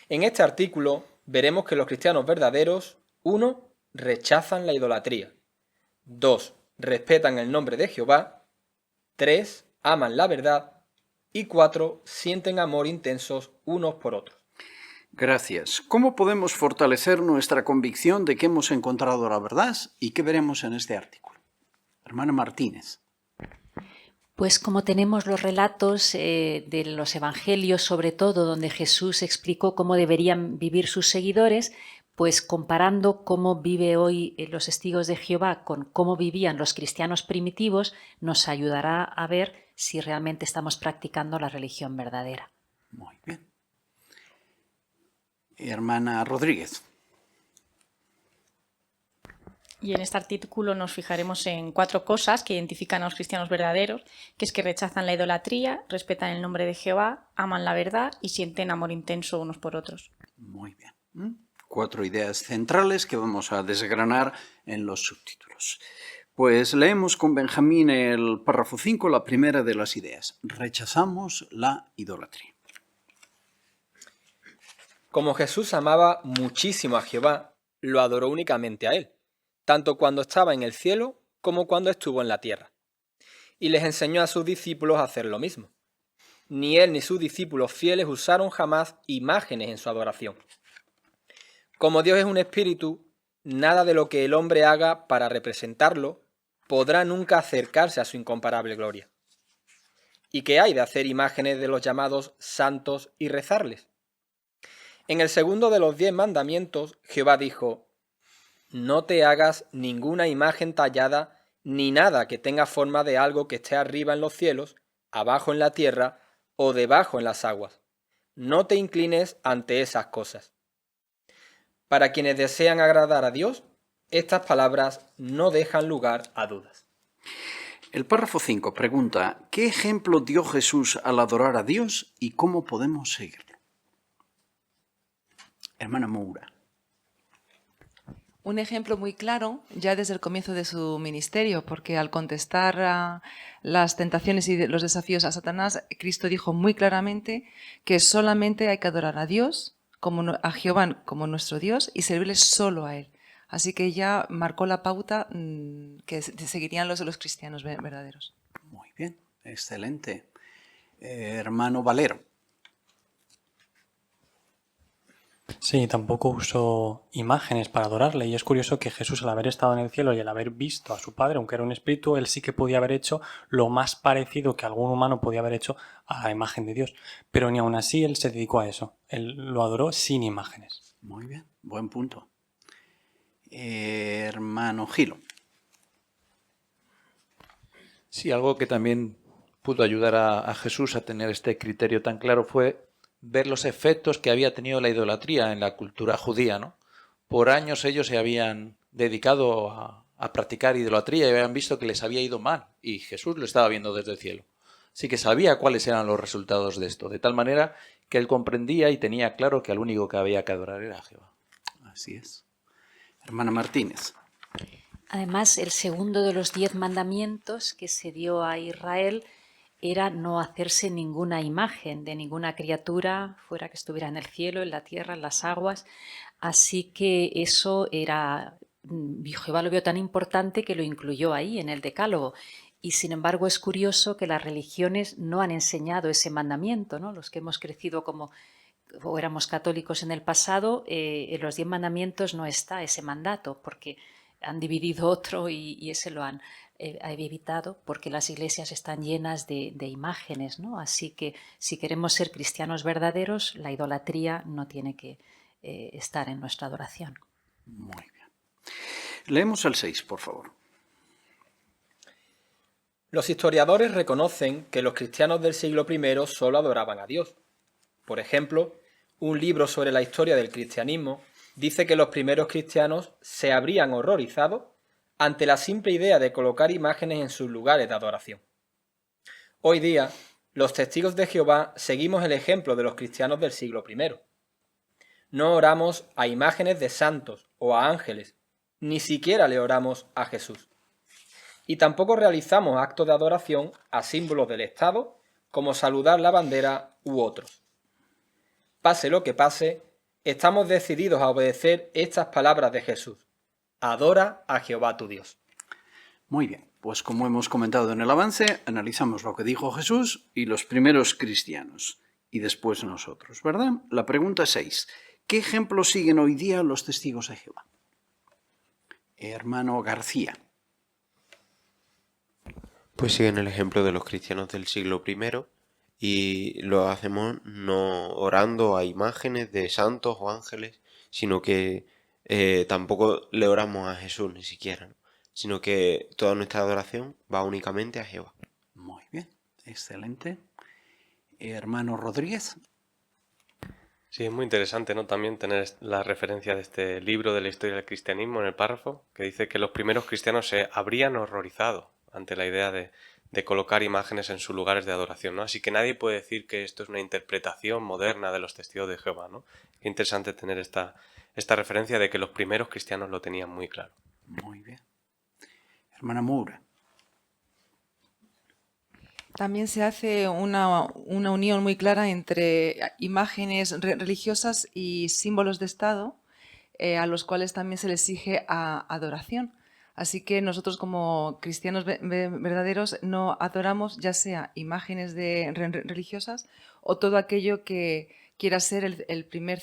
En este artículo veremos que los cristianos verdaderos, 1. Rechazan la idolatría, 2. Respetan el nombre de Jehová, 3. Aman la verdad y 4. Sienten amor intensos unos por otros. Gracias. ¿Cómo podemos fortalecer nuestra convicción de que hemos encontrado la verdad y qué veremos en este artículo? Hermana Martínez. Pues como tenemos los relatos de los evangelios, sobre todo, donde Jesús explicó cómo deberían vivir sus seguidores, pues comparando cómo vive hoy los testigos de Jehová con cómo vivían los cristianos primitivos, nos ayudará a ver si realmente estamos practicando la religión verdadera. Muy bien. Hermana Rodríguez. Y en este artículo nos fijaremos en 4 cosas que identifican a los cristianos verdaderos, que es que rechazan la idolatría, respetan el nombre de Jehová, aman la verdad y sienten amor intenso unos por otros. Muy bien. 4 ideas centrales que vamos a desgranar en los subtítulos. Pues leemos con Benjamín el párrafo 5, la primera de las ideas. Rechazamos la idolatría. Como Jesús amaba muchísimo a Jehová, lo adoró únicamente a Él, tanto cuando estaba en el cielo como cuando estuvo en la tierra. Y les enseñó a sus discípulos a hacer lo mismo. Ni Él ni sus discípulos fieles usaron jamás imágenes en su adoración. Como Dios es un espíritu, nada de lo que el hombre haga para representarlo podrá nunca acercarse a su incomparable gloria. ¿Y qué hay de hacer imágenes de los llamados santos y rezarles? En el segundo de los 10 mandamientos, Jehová dijo: no te hagas ninguna imagen tallada ni nada que tenga forma de algo que esté arriba en los cielos, abajo en la tierra o debajo en las aguas. No te inclines ante esas cosas. Para quienes desean agradar a Dios, estas palabras no dejan lugar a dudas. El párrafo 5 pregunta, ¿qué ejemplo dio Jesús al adorar a Dios y cómo podemos seguirlo? Hermana Moura. Un ejemplo muy claro ya desde el comienzo de su ministerio, porque al contestar a las tentaciones y los desafíos a Satanás, Cristo dijo muy claramente que solamente hay que adorar a Dios, a Jehová como nuestro Dios, y servirle solo a Él. Así que ya marcó la pauta que seguirían los cristianos verdaderos. Muy bien, excelente. Hermano Valero. Sí, tampoco usó imágenes para adorarle, y es curioso que Jesús, al haber estado en el cielo y al haber visto a su Padre, aunque era un espíritu, él sí que podía haber hecho lo más parecido que algún humano podía haber hecho a la imagen de Dios, pero ni aun así él se dedicó a eso, él lo adoró sin imágenes. Muy bien, buen punto. Hermano Gilo. Sí, algo que también pudo ayudar a Jesús a tener este criterio tan claro fue ver los efectos que había tenido la idolatría en la cultura judía, ¿no? Por años ellos se habían dedicado a practicar idolatría y habían visto que les había ido mal, y Jesús lo estaba viendo desde el cielo. Así que sabía cuáles eran los resultados de esto, de tal manera que él comprendía y tenía claro que al único que había que adorar era a Jehová. Así es. Hermana Martínez. Además, el segundo de los 10 mandamientos que se dio a Israel era no hacerse ninguna imagen de ninguna criatura, fuera que estuviera en el cielo, en la tierra, en las aguas. Así que eso era, Jehová lo vio tan importante que lo incluyó ahí en el Decálogo. Y sin embargo es curioso que las religiones no han enseñado ese mandamiento, ¿no? Los que hemos crecido o éramos católicos en el pasado, en los 10 mandamientos no está ese mandato, porque han dividido otro y ese lo han evitado, porque las iglesias están llenas de imágenes, ¿no? Así que si queremos ser cristianos verdaderos, la idolatría no tiene que estar en nuestra adoración. Muy bien. Leemos el 6, por favor. Los historiadores reconocen que los cristianos del siglo I solo adoraban a Dios. Por ejemplo, un libro sobre la historia del cristianismo dice que los primeros cristianos se habrían horrorizado ante la simple idea de colocar imágenes en sus lugares de adoración. Hoy día, los testigos de Jehová seguimos el ejemplo de los cristianos del siglo I. No oramos a imágenes de santos o a ángeles, ni siquiera le oramos a Jesús. Y tampoco realizamos actos de adoración a símbolos del Estado, como saludar la bandera u otros. Pase lo que pase, estamos decididos a obedecer estas palabras de Jesús. Adora a Jehová tu Dios. Muy bien, pues como hemos comentado en el avance, analizamos lo que dijo Jesús y los primeros cristianos, y después nosotros, ¿verdad? La pregunta 6. ¿Qué ejemplos siguen hoy día los testigos de Jehová? Hermano García. Pues siguen el ejemplo de los cristianos del siglo I y lo hacemos no orando a imágenes de santos o ángeles, sino que tampoco le oramos a Jesús ni siquiera, ¿no? Sino que toda nuestra adoración va únicamente a Jehová. Muy bien, excelente. Hermano Rodríguez. Sí, es muy interesante, ¿no? También tener la referencia de este libro de la historia del cristianismo en el párrafo, que dice que los primeros cristianos se habrían horrorizado ante la idea de colocar imágenes en sus lugares de adoración, ¿no? Así que nadie puede decir que esto es una interpretación moderna de los testigos de Jehová, ¿no? Qué interesante tener esta referencia de que los primeros cristianos lo tenían muy claro. Muy bien. Hermana Moura. También se hace una unión muy clara entre imágenes religiosas y símbolos de Estado, a los cuales también se les exige adoración. Así que nosotros como cristianos verdaderos no adoramos ya sea imágenes religiosas o todo aquello que quiera ser el primer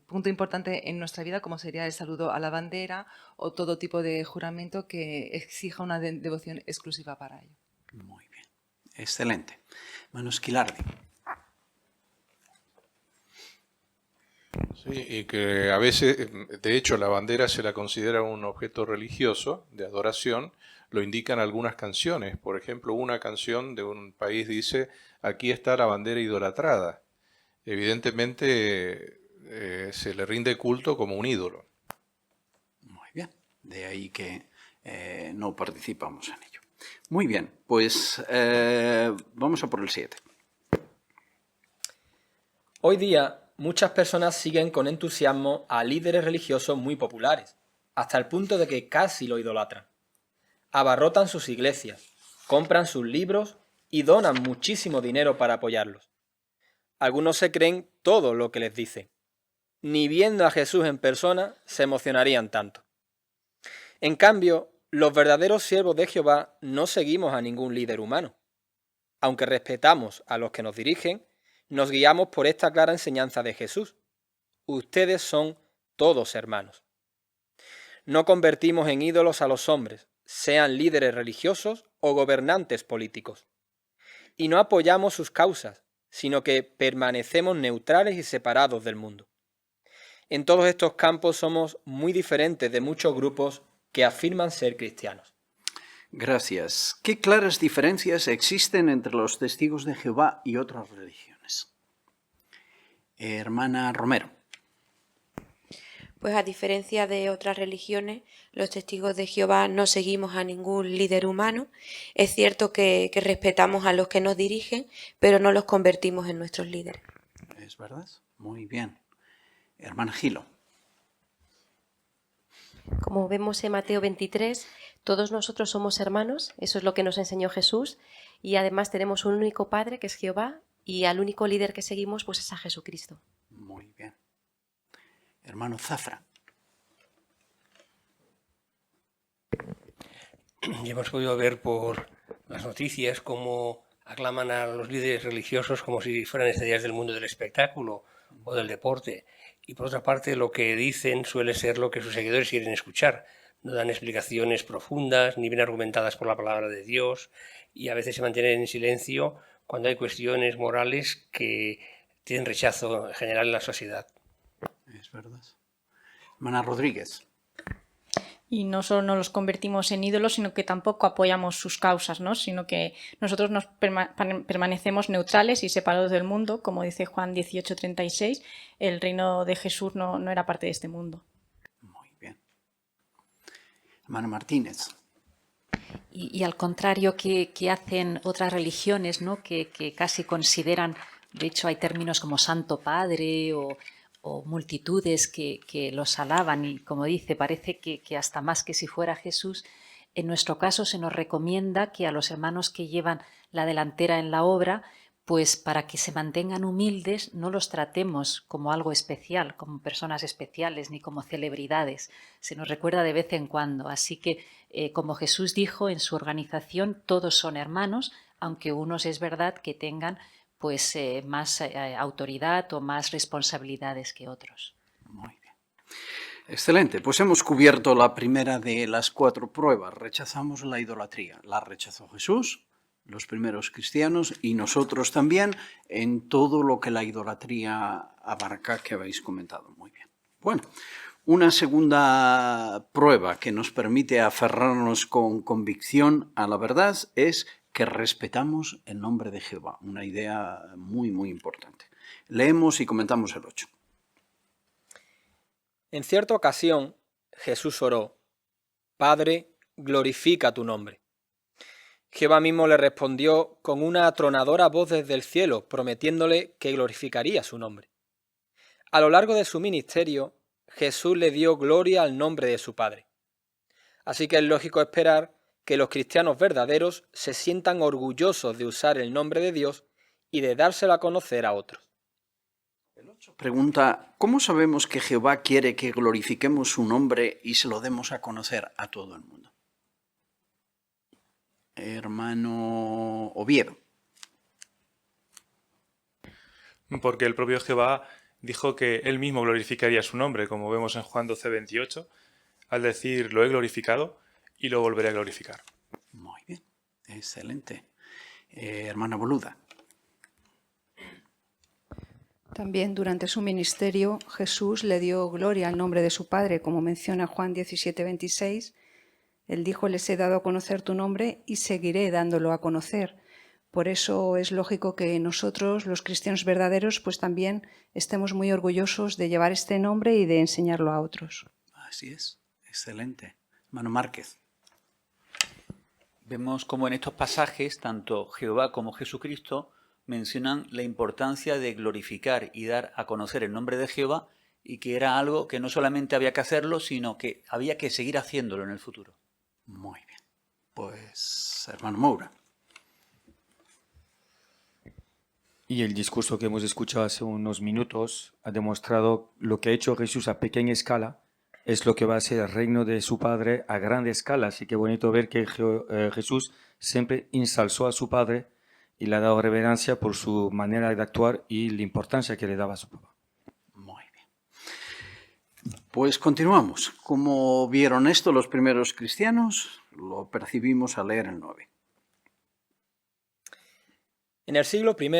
punto importante en nuestra vida, como sería el saludo a la bandera o todo tipo de juramento que exija una devoción exclusiva para ello. Muy bien, excelente. Hermano Esquilardi. Sí, y que a veces, de hecho, la bandera se la considera un objeto religioso de adoración, lo indican algunas canciones. Por ejemplo, una canción de un país dice, aquí está la bandera idolatrada. Evidentemente se le rinde culto como un ídolo. Muy bien, de ahí que no participamos en ello. Muy bien, pues vamos a por el 7. Hoy día, muchas personas siguen con entusiasmo a líderes religiosos muy populares, hasta el punto de que casi lo idolatran. Abarrotan sus iglesias, compran sus libros y donan muchísimo dinero para apoyarlos. Algunos se creen todo lo que les dice. Ni viendo a Jesús en persona se emocionarían tanto. En cambio, los verdaderos siervos de Jehová no seguimos a ningún líder humano. Aunque respetamos a los que nos dirigen, nos guiamos por esta clara enseñanza de Jesús. Ustedes son todos hermanos. No convertimos en ídolos a los hombres, sean líderes religiosos o gobernantes políticos. Y no apoyamos sus causas, sino que permanecemos neutrales y separados del mundo. En todos estos campos somos muy diferentes de muchos grupos que afirman ser cristianos. Gracias. ¿Qué claras diferencias existen entre los testigos de Jehová y otras religiones? Hermana Romero. Pues a diferencia de otras religiones, los testigos de Jehová no seguimos a ningún líder humano. Es cierto que respetamos a los que nos dirigen, pero no los convertimos en nuestros líderes. ¿Es verdad? Muy bien. Hermana Gilo. Como vemos en Mateo 23, todos nosotros somos hermanos, eso es lo que nos enseñó Jesús, y además tenemos un único Padre, que es Jehová, y al único líder que seguimos pues es a Jesucristo. Muy bien. Hermano Zafra. Y hemos podido ver por las noticias cómo aclaman a los líderes religiosos como si fueran estrellas del mundo del espectáculo o del deporte. Y por otra parte, lo que dicen suele ser lo que sus seguidores quieren escuchar. No dan explicaciones profundas, ni bien argumentadas por la palabra de Dios, y a veces se mantienen en silencio cuando hay cuestiones morales que tienen rechazo en general en la sociedad. Es verdad. Hermana Rodríguez. Y no solo no los convertimos en ídolos, sino que tampoco apoyamos sus causas, ¿no? Sino que nosotros nos permanecemos neutrales y separados del mundo, como dice Juan 18:36, el reino de Jesús no era parte de este mundo. Muy bien. Hermana Martínez. Y al contrario que hacen otras religiones, ¿no? que casi consideran, de hecho hay términos como Santo Padre o multitudes que los alaban y, como dice, parece que hasta más que si fuera Jesús. En nuestro caso se nos recomienda que a los hermanos que llevan la delantera en la obra, pues para que se mantengan humildes no los tratemos como algo especial, como personas especiales ni como celebridades. Se nos recuerda de vez en cuando. Así que, como Jesús dijo en su organización, todos son hermanos, aunque unos es verdad que tengan pues más autoridad o más responsabilidades que otros. Muy bien. Excelente. Pues hemos cubierto la primera de las 4 pruebas. Rechazamos la idolatría. La rechazó Jesús, los primeros cristianos y nosotros también en todo lo que la idolatría abarca que habéis comentado. Muy bien. Bueno, una segunda prueba que nos permite aferrarnos con convicción a la verdad es que respetamos el nombre de Jehová, una idea muy, muy importante. Leemos y comentamos el 8. En cierta ocasión, Jesús oró, Padre, glorifica tu nombre. Jehová mismo le respondió con una atronadora voz desde el cielo, prometiéndole que glorificaría su nombre. A lo largo de su ministerio, Jesús le dio gloria al nombre de su Padre. Así que es lógico esperar que los cristianos verdaderos se sientan orgullosos de usar el nombre de Dios y de dárselo a conocer a otros. Pregunta, ¿cómo sabemos que Jehová quiere que glorifiquemos su nombre y se lo demos a conocer a todo el mundo? Hermano Oviedo. Porque el propio Jehová dijo que él mismo glorificaría su nombre, como vemos en Juan 12:28, al decir, lo he glorificado y lo volveré a glorificar. Muy bien, excelente. Hermana Boluda. También durante su ministerio Jesús le dio gloria al nombre de su Padre, como menciona Juan 17:26. Él dijo: les he dado a conocer tu nombre y seguiré dándolo a conocer. Por eso es lógico que nosotros, los cristianos verdaderos, pues también estemos muy orgullosos de llevar este nombre y de enseñarlo a otros. Así es, excelente. Hermano Márquez. Vemos como en estos pasajes, tanto Jehová como Jesucristo mencionan la importancia de glorificar y dar a conocer el nombre de Jehová, y que era algo que no solamente había que hacerlo, sino que había que seguir haciéndolo en el futuro. Muy bien. Pues, hermano Moura. Y el discurso que hemos escuchado hace unos minutos ha demostrado lo que ha hecho Jesús a pequeña escala es lo que va a ser el reino de su Padre a gran escala. Así que bonito ver que Jesús siempre ensalzó a su Padre y le ha dado reverencia por su manera de actuar y la importancia que le daba a su papá. Muy bien. Pues continuamos. ¿Cómo vieron esto los primeros cristianos? Lo percibimos al leer el 9. En el siglo I,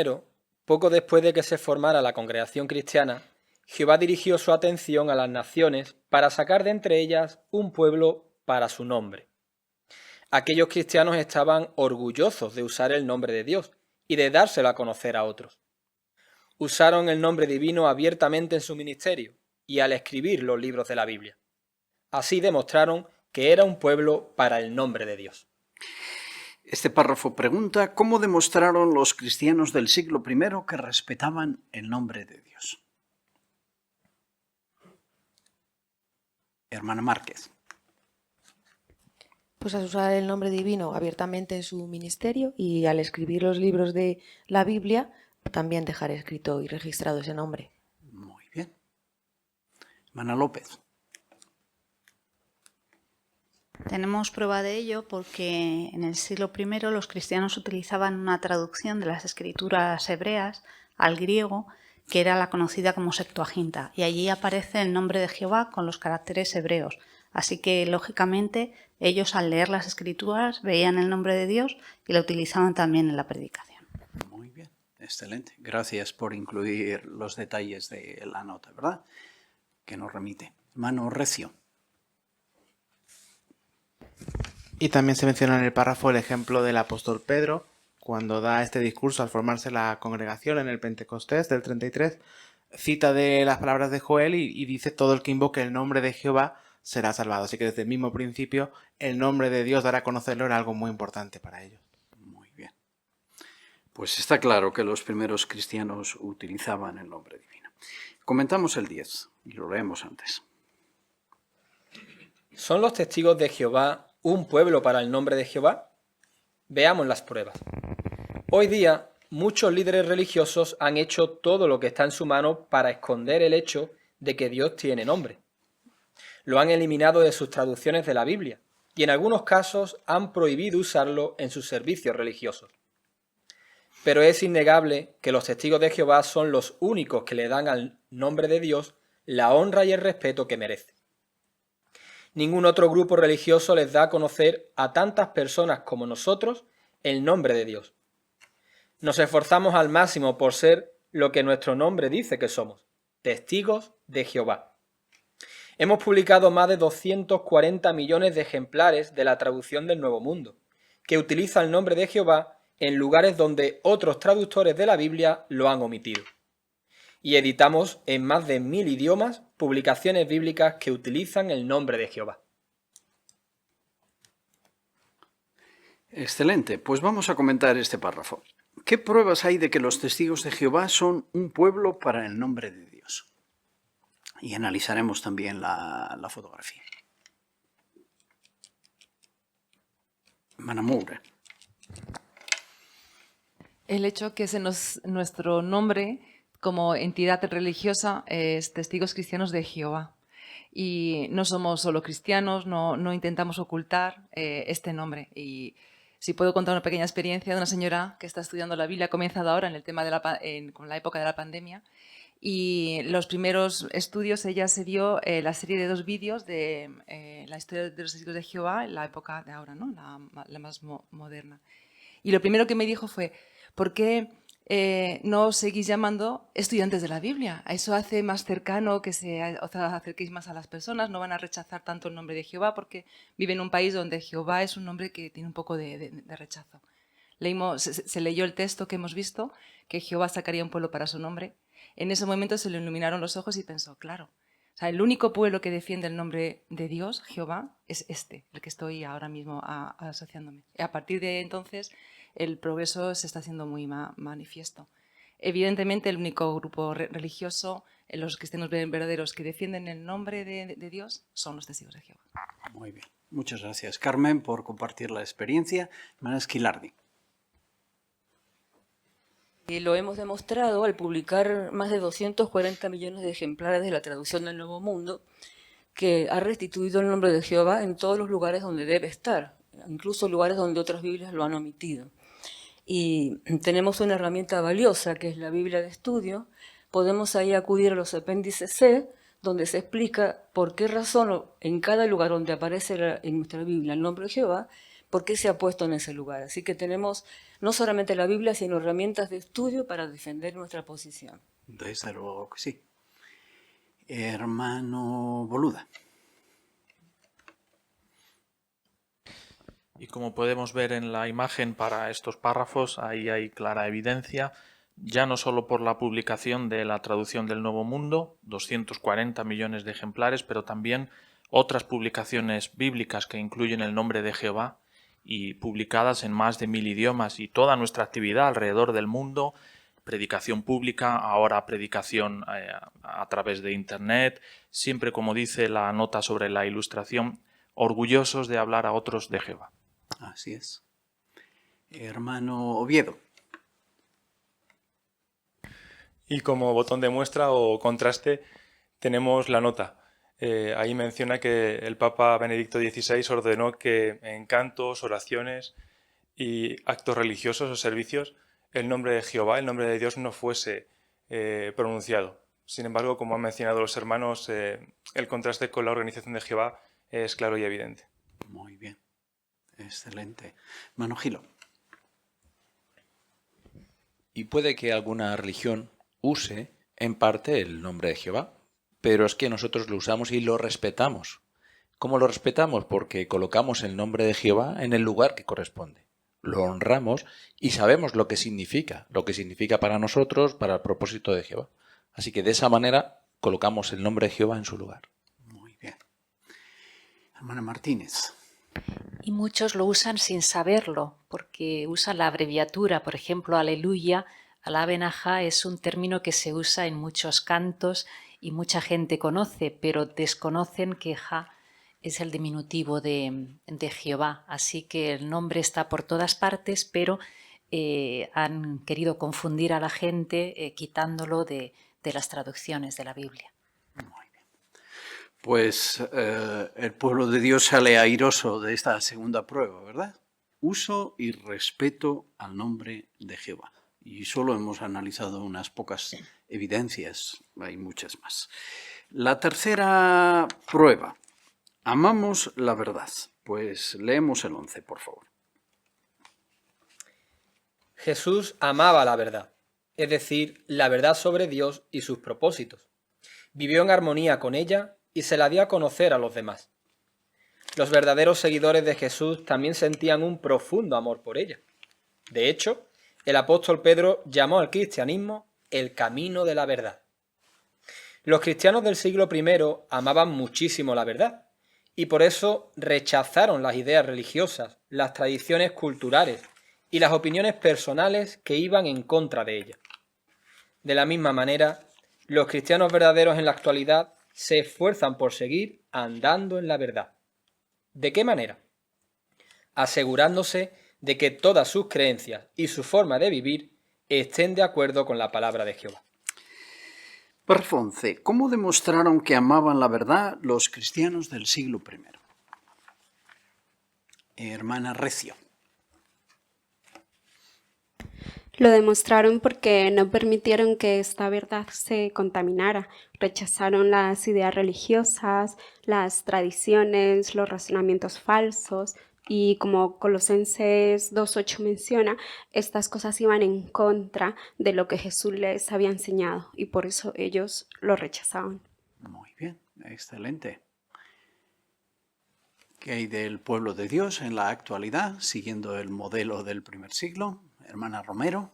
poco después de que se formara la congregación cristiana, Jehová dirigió su atención a las naciones para sacar de entre ellas un pueblo para su nombre. Aquellos cristianos estaban orgullosos de usar el nombre de Dios y de dárselo a conocer a otros. Usaron el nombre divino abiertamente en su ministerio y al escribir los libros de la Biblia. Así demostraron que era un pueblo para el nombre de Dios. Este párrafo pregunta: ¿cómo demostraron los cristianos del siglo I que respetaban el nombre de Dios? Hermana Márquez. Pues al usar el nombre divino abiertamente en su ministerio y al escribir los libros de la Biblia, también dejar escrito y registrado ese nombre. Muy bien. Hermana López. Tenemos prueba de ello porque en el siglo I los cristianos utilizaban una traducción de las escrituras hebreas al griego, que era la conocida como Septuaginta, y allí aparece el nombre de Jehová con los caracteres hebreos. Así que, lógicamente, ellos al leer las escrituras veían el nombre de Dios y lo utilizaban también en la predicación. Muy bien, excelente. Gracias por incluir los detalles de la nota, ¿verdad? Que nos remite. Hermano Recio. Y también se menciona en el párrafo el ejemplo del apóstol Pedro, cuando da este discurso al formarse la congregación en el Pentecostés del 33, cita de las palabras de Joel y dice: todo el que invoque el nombre de Jehová será salvado. Así que desde el mismo principio el nombre de Dios, dar a conocerlo, era algo muy importante para ellos. Muy bien. Pues está claro que los primeros cristianos utilizaban el nombre divino. Comentamos el 10 y lo leemos antes. ¿Son los testigos de Jehová un pueblo para el nombre de Jehová? Veamos las pruebas. Hoy día, muchos líderes religiosos han hecho todo lo que está en su mano para esconder el hecho de que Dios tiene nombre. Lo han eliminado de sus traducciones de la Biblia y en algunos casos han prohibido usarlo en sus servicios religiosos. Pero es innegable que los testigos de Jehová son los únicos que le dan al nombre de Dios la honra y el respeto que merece. Ningún otro grupo religioso les da a conocer a tantas personas como nosotros el nombre de Dios. Nos esforzamos al máximo por ser lo que nuestro nombre dice que somos, testigos de Jehová. Hemos publicado más de 240 millones de ejemplares de la traducción del Nuevo Mundo, que utiliza el nombre de Jehová en lugares donde otros traductores de la Biblia lo han omitido. Y editamos en más de 1000 idiomas publicaciones bíblicas que utilizan el nombre de Jehová. Excelente, pues vamos a comentar este párrafo. ¿Qué pruebas hay de que los testigos de Jehová son un pueblo para el nombre de Dios? Y analizaremos también la fotografía. Hermana Moura. El hecho que nuestro nombre como entidad religiosa es Testigos Cristianos de Jehová. Y no somos solo cristianos, no intentamos ocultar este nombre. Y si puedo contar una pequeña experiencia de una señora que está estudiando la Biblia, ha comenzado ahora en el tema con la época de la pandemia. Y los primeros estudios ella se dio la serie de 2 vídeos de la historia de los Testigos de Jehová en la época de ahora, ¿no? La más moderna. Y lo primero que me dijo fue: ¿por qué no os seguís llamando estudiantes de la Biblia. Eso hace más cercano que os acerquéis más a las personas, no van a rechazar tanto el nombre de Jehová porque vive en un país donde Jehová es un nombre que tiene un poco de rechazo. Se leyó el texto que hemos visto, que Jehová sacaría un pueblo para su nombre. En ese momento se le iluminaron los ojos y pensó, claro, o sea, el único pueblo que defiende el nombre de Dios, Jehová, es el que estoy ahora mismo asociándome. Y a partir de entonces el progreso se está haciendo muy manifiesto. Evidentemente el único grupo religioso, los cristianos verdaderos que defienden el nombre de Dios, son los testigos de Jehová. Muy bien. Muchas gracias, Carmen, por compartir la experiencia. Hermana Esquilardi. Y lo hemos demostrado al publicar más de 240 millones de ejemplares de la traducción del Nuevo Mundo, que ha restituido el nombre de Jehová en todos los lugares donde debe estar, incluso lugares donde otras Biblias lo han omitido. Y tenemos una herramienta valiosa, que es la Biblia de estudio. Podemos ahí acudir a los apéndices C, donde se explica por qué razón en cada lugar donde aparece en nuestra Biblia el nombre de Jehová, por qué se ha puesto en ese lugar. Así que tenemos no solamente la Biblia, sino herramientas de estudio para defender nuestra posición. Desde luego que sí. Hermano Boluda. Y como podemos ver en la imagen para estos párrafos, ahí hay clara evidencia, ya no solo por la publicación de la traducción del Nuevo Mundo, 240 millones de ejemplares, pero también otras publicaciones bíblicas que incluyen el nombre de Jehová y publicadas en más de 1000 idiomas, y toda nuestra actividad alrededor del mundo, predicación pública, ahora predicación a través de Internet, siempre, como dice la nota sobre la ilustración, orgullosos de hablar a otros de Jehová. Así es. Hermano Oviedo. Y como botón de muestra o contraste tenemos la nota. Ahí menciona que el Papa Benedicto XVI ordenó que en cantos, oraciones y actos religiosos o servicios el nombre de Jehová, el nombre de Dios, no fuese pronunciado. Sin embargo, como han mencionado los hermanos, el contraste con la organización de Jehová es claro y evidente. Muy bien. Excelente. Hermano Gilo. Y puede que alguna religión use en parte el nombre de Jehová, pero es que nosotros lo usamos y lo respetamos. ¿Cómo lo respetamos? Porque colocamos el nombre de Jehová en el lugar que corresponde. Lo honramos y sabemos lo que significa para nosotros, para el propósito de Jehová. Así que de esa manera colocamos el nombre de Jehová en su lugar. Muy bien. Hermana Martínez. Y muchos lo usan sin saberlo, porque usan la abreviatura. Por ejemplo, aleluya, alá benajá es un término que se usa en muchos cantos y mucha gente conoce, pero desconocen que Ja es el diminutivo de Jehová. Así que el nombre está por todas partes, pero han querido confundir a la gente quitándolo de las traducciones de la Biblia. Pues el pueblo de Dios sale airoso de esta segunda prueba, ¿verdad? Uso y respeto al nombre de Jehová. Y solo hemos analizado unas pocas evidencias, hay muchas más. La tercera prueba. Amamos la verdad. Pues leemos el 11, por favor. Jesús amaba la verdad, es decir, la verdad sobre Dios y sus propósitos. Vivió en armonía con ella y se la dio a conocer a los demás. Los verdaderos seguidores de Jesús también sentían un profundo amor por ella. De hecho, el apóstol Pedro llamó al cristianismo el camino de la verdad. Los cristianos del siglo I amaban muchísimo la verdad y por eso rechazaron las ideas religiosas, las tradiciones culturales y las opiniones personales que iban en contra de ella. De la misma manera, los cristianos verdaderos en la actualidad se esfuerzan por seguir andando en la verdad. ¿De qué manera? Asegurándose de que todas sus creencias y su forma de vivir estén de acuerdo con la palabra de Jehová. Párrafo 11. ¿Cómo demostraron que amaban la verdad los cristianos del siglo I? Hermana Recio. Lo demostraron porque no permitieron que esta verdad se contaminara. Rechazaron las ideas religiosas, las tradiciones, los razonamientos falsos Y como Colosenses 2:8 menciona, estas cosas iban en contra de lo que Jesús les había enseñado y por eso ellos lo rechazaban. Muy bien, excelente. ¿Qué hay del pueblo de Dios en la actualidad, siguiendo el modelo del primer siglo? Hermana Romero.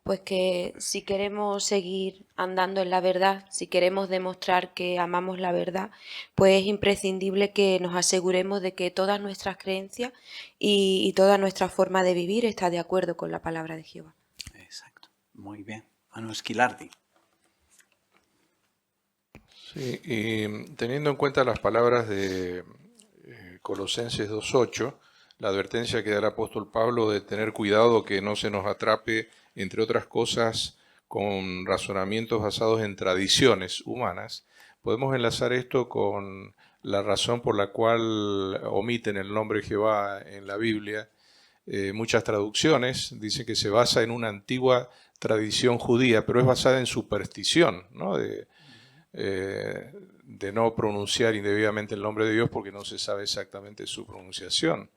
Pues que si queremos seguir andando en la verdad, si queremos demostrar que amamos la verdad, pues es imprescindible que nos aseguremos de que todas nuestras creencias y toda nuestra forma de vivir está de acuerdo con la palabra de Jehová. Exacto, muy bien. Manu Esquilardi. Sí, y teniendo en cuenta las palabras de Colosenses 2:8, la advertencia que da el apóstol Pablo de tener cuidado que no se nos atrape, entre otras cosas, con razonamientos basados en tradiciones humanas, podemos enlazar esto con la razón por la cual omiten el nombre de Jehová en la Biblia. Muchas traducciones dicen que se basa en una antigua tradición judía, pero es basada en superstición, ¿no? De no pronunciar indebidamente el nombre de Dios porque no se sabe exactamente su pronunciación.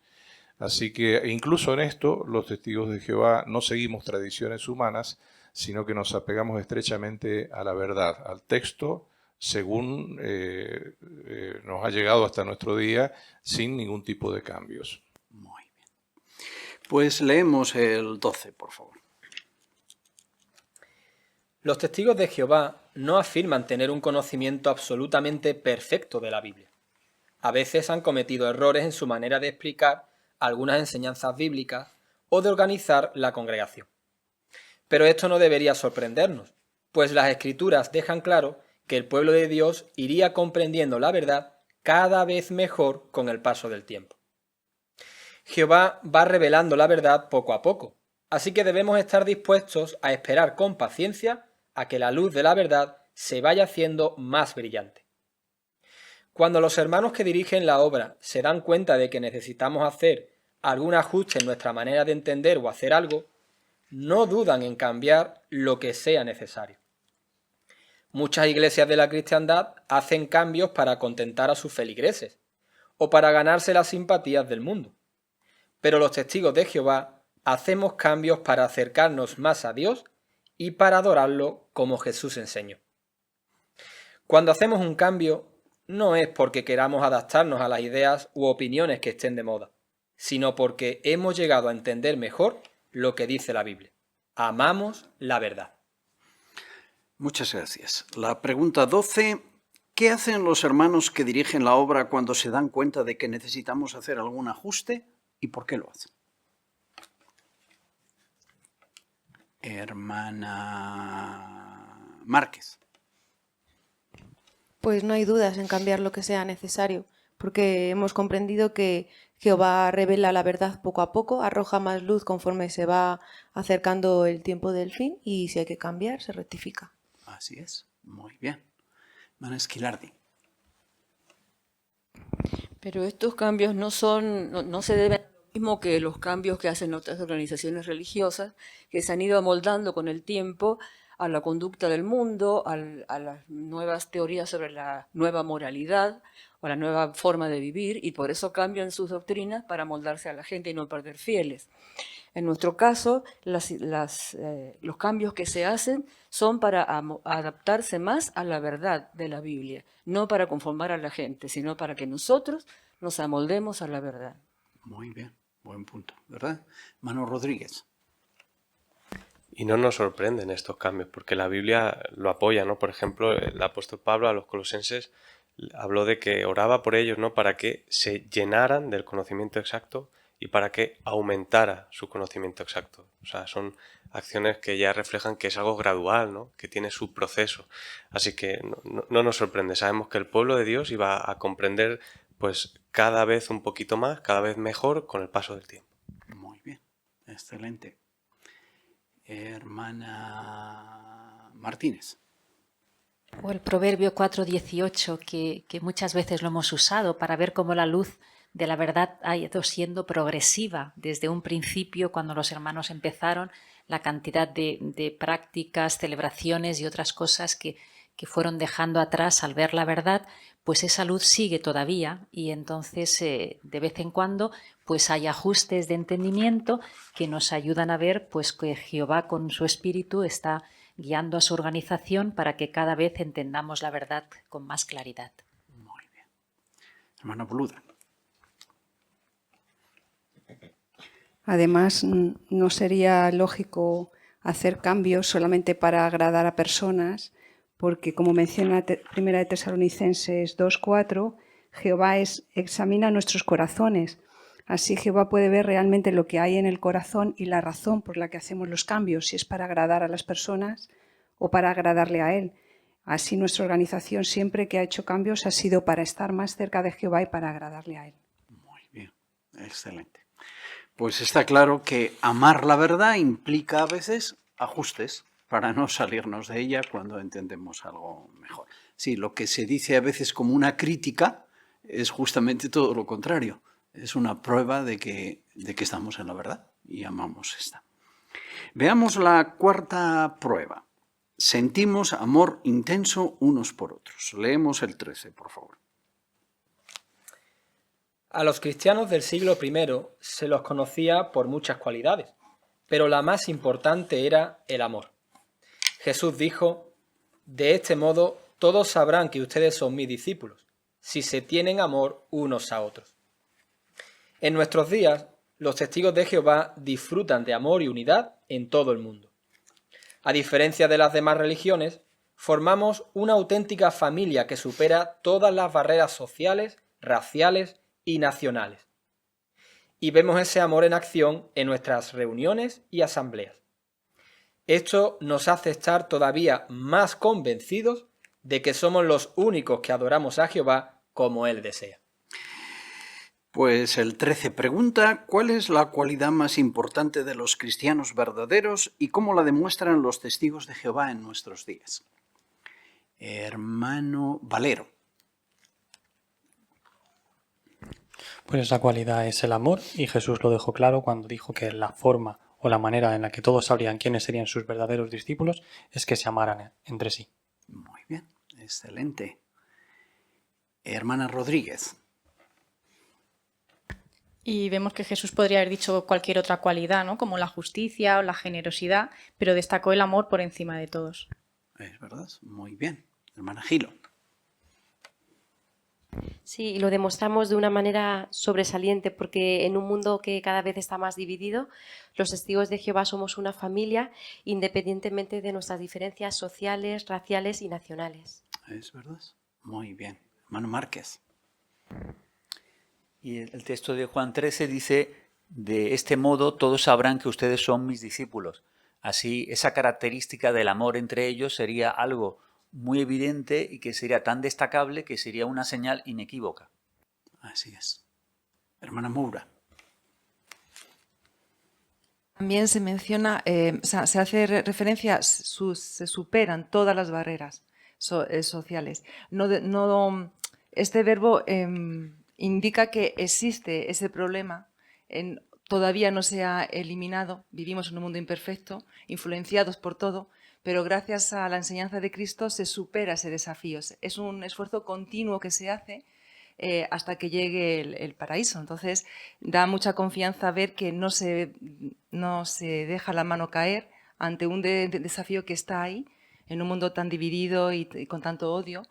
Así que incluso en esto los testigos de Jehová no seguimos tradiciones humanas, sino que nos apegamos estrechamente a la verdad, al texto, según nos ha llegado hasta nuestro día, sin ningún tipo de cambios. Muy bien. Pues leemos el 12, por favor. Los testigos de Jehová no afirman tener un conocimiento absolutamente perfecto de la Biblia. A veces han cometido errores en su manera de explicar algunas enseñanzas bíblicas o de organizar la congregación. Pero esto no debería sorprendernos, pues las Escrituras dejan claro que el pueblo de Dios iría comprendiendo la verdad cada vez mejor con el paso del tiempo. Jehová va revelando la verdad poco a poco, así que debemos estar dispuestos a esperar con paciencia a que la luz de la verdad se vaya haciendo más brillante. Cuando los hermanos que dirigen la obra se dan cuenta de que necesitamos hacer algún ajuste en nuestra manera de entender o hacer algo, no dudan en cambiar lo que sea necesario. Muchas iglesias de la cristiandad hacen cambios para contentar a sus feligreses o para ganarse las simpatías del mundo. Pero los testigos de Jehová hacemos cambios para acercarnos más a Dios y para adorarlo como Jesús enseñó. Cuando hacemos un cambio, no es porque queramos adaptarnos a las ideas u opiniones que estén de moda, sino porque hemos llegado a entender mejor lo que dice la Biblia. Amamos la verdad. Muchas gracias. La pregunta 12. ¿Qué hacen los hermanos que dirigen la obra cuando se dan cuenta de que necesitamos hacer algún ajuste y por qué lo hacen? Hermana Márquez. Pues no hay dudas en cambiar lo que sea necesario, porque hemos comprendido que Jehová revela la verdad poco a poco, arroja más luz conforme se va acercando el tiempo del fin y si hay que cambiar, se rectifica. Así es, muy bien. Hermana Esquilardi. Pero estos cambios no se deben a lo mismo que los cambios que hacen otras organizaciones religiosas, que se han ido amoldando con el tiempo a la conducta del mundo, a las nuevas teorías sobre la nueva moralidad o la nueva forma de vivir, y por eso cambian sus doctrinas para moldarse a la gente y no perder fieles. En nuestro caso, los cambios que se hacen son para adaptarse más a la verdad de la Biblia, no para conformar a la gente, sino para que nosotros nos amoldemos a la verdad. Muy bien, buen punto, ¿verdad? Manu Rodríguez. Y no nos sorprenden estos cambios, porque la Biblia lo apoya, ¿no? Por ejemplo, el apóstol Pablo a los colosenses habló de que oraba por ellos, ¿no? Para que se llenaran del conocimiento exacto y para que aumentara su conocimiento exacto. O sea, son acciones que ya reflejan que es algo gradual, ¿no? Que tiene su proceso. Así que no nos sorprende. Sabemos que el pueblo de Dios iba a comprender pues cada vez un poquito más, cada vez mejor con el paso del tiempo. Muy bien, excelente. Hermana Martínez. O el Proverbio 4:18, que muchas veces lo hemos usado para ver cómo la luz de la verdad ha ido siendo progresiva desde un principio, cuando los hermanos empezaron, la cantidad de prácticas, celebraciones y otras cosas que que fueron dejando atrás al ver la verdad, pues esa luz sigue todavía y entonces de vez en cuando pues hay ajustes de entendimiento que nos ayudan a ver pues que Jehová con su espíritu está guiando a su organización para que cada vez entendamos la verdad con más claridad. Muy bien. Hermana Boluda. Además, no sería lógico hacer cambios solamente para agradar a personas, porque como menciona Primera de Tesalonicenses 2:4, Jehová examina nuestros corazones. Así Jehová puede ver realmente lo que hay en el corazón y la razón por la que hacemos los cambios, si es para agradar a las personas o para agradarle a Él. Así nuestra organización siempre que ha hecho cambios ha sido para estar más cerca de Jehová y para agradarle a Él. Muy bien, excelente. Pues está claro que amar la verdad implica a veces ajustes para no salirnos de ella cuando entendemos algo mejor. Sí, lo que se dice a veces como una crítica es justamente todo lo contrario. Es una prueba de que estamos en la verdad y amamos esta. Veamos la cuarta prueba. Sentimos amor intenso unos por otros. Leemos el 13, por favor. A los cristianos del siglo I se los conocía por muchas cualidades, pero la más importante era el amor. Jesús dijo: de este modo todos sabrán que ustedes son mis discípulos, si se tienen amor unos a otros. En nuestros días, los testigos de Jehová disfrutan de amor y unidad en todo el mundo. A diferencia de las demás religiones, formamos una auténtica familia que supera todas las barreras sociales, raciales y nacionales. Y vemos ese amor en acción en nuestras reuniones y asambleas. Esto nos hace estar todavía más convencidos de que somos los únicos que adoramos a Jehová como Él desea. Pues el 13 pregunta: ¿cuál es la cualidad más importante de los cristianos verdaderos y cómo la demuestran los testigos de Jehová en nuestros días? Hermano Valero. Pues esa cualidad es el amor, y Jesús lo dejó claro cuando dijo que la forma o la manera en la que todos sabrían quiénes serían sus verdaderos discípulos es que se amaran entre sí. Muy bien, excelente. Hermana Rodríguez. Y vemos que Jesús podría haber dicho cualquier otra cualidad, ¿no? Como la justicia o la generosidad, pero destacó el amor por encima de todos. Es verdad, muy bien. Hermana Gilo. Sí, y lo demostramos de una manera sobresaliente porque en un mundo que cada vez está más dividido, los testigos de Jehová somos una familia independientemente de nuestras diferencias sociales, raciales y nacionales. Es verdad, muy bien. Hermano Márquez. Y el texto de Juan 13 dice: de este modo todos sabrán que ustedes son mis discípulos. Así, esa característica del amor entre ellos sería algo muy evidente y que sería tan destacable que sería una señal inequívoca. Así es. Hermana Moura. También se menciona, se hace referencia, se superan todas las barreras sociales. Este verbo indica que existe ese problema, todavía no se ha eliminado, vivimos en un mundo imperfecto, influenciados por todo, pero gracias a la enseñanza de Cristo se supera ese desafío. Es un esfuerzo continuo que se hace hasta que llegue el paraíso. Entonces da mucha confianza ver que no se deja la mano caer ante un desafío que está ahí, en un mundo tan dividido y con tanto odio.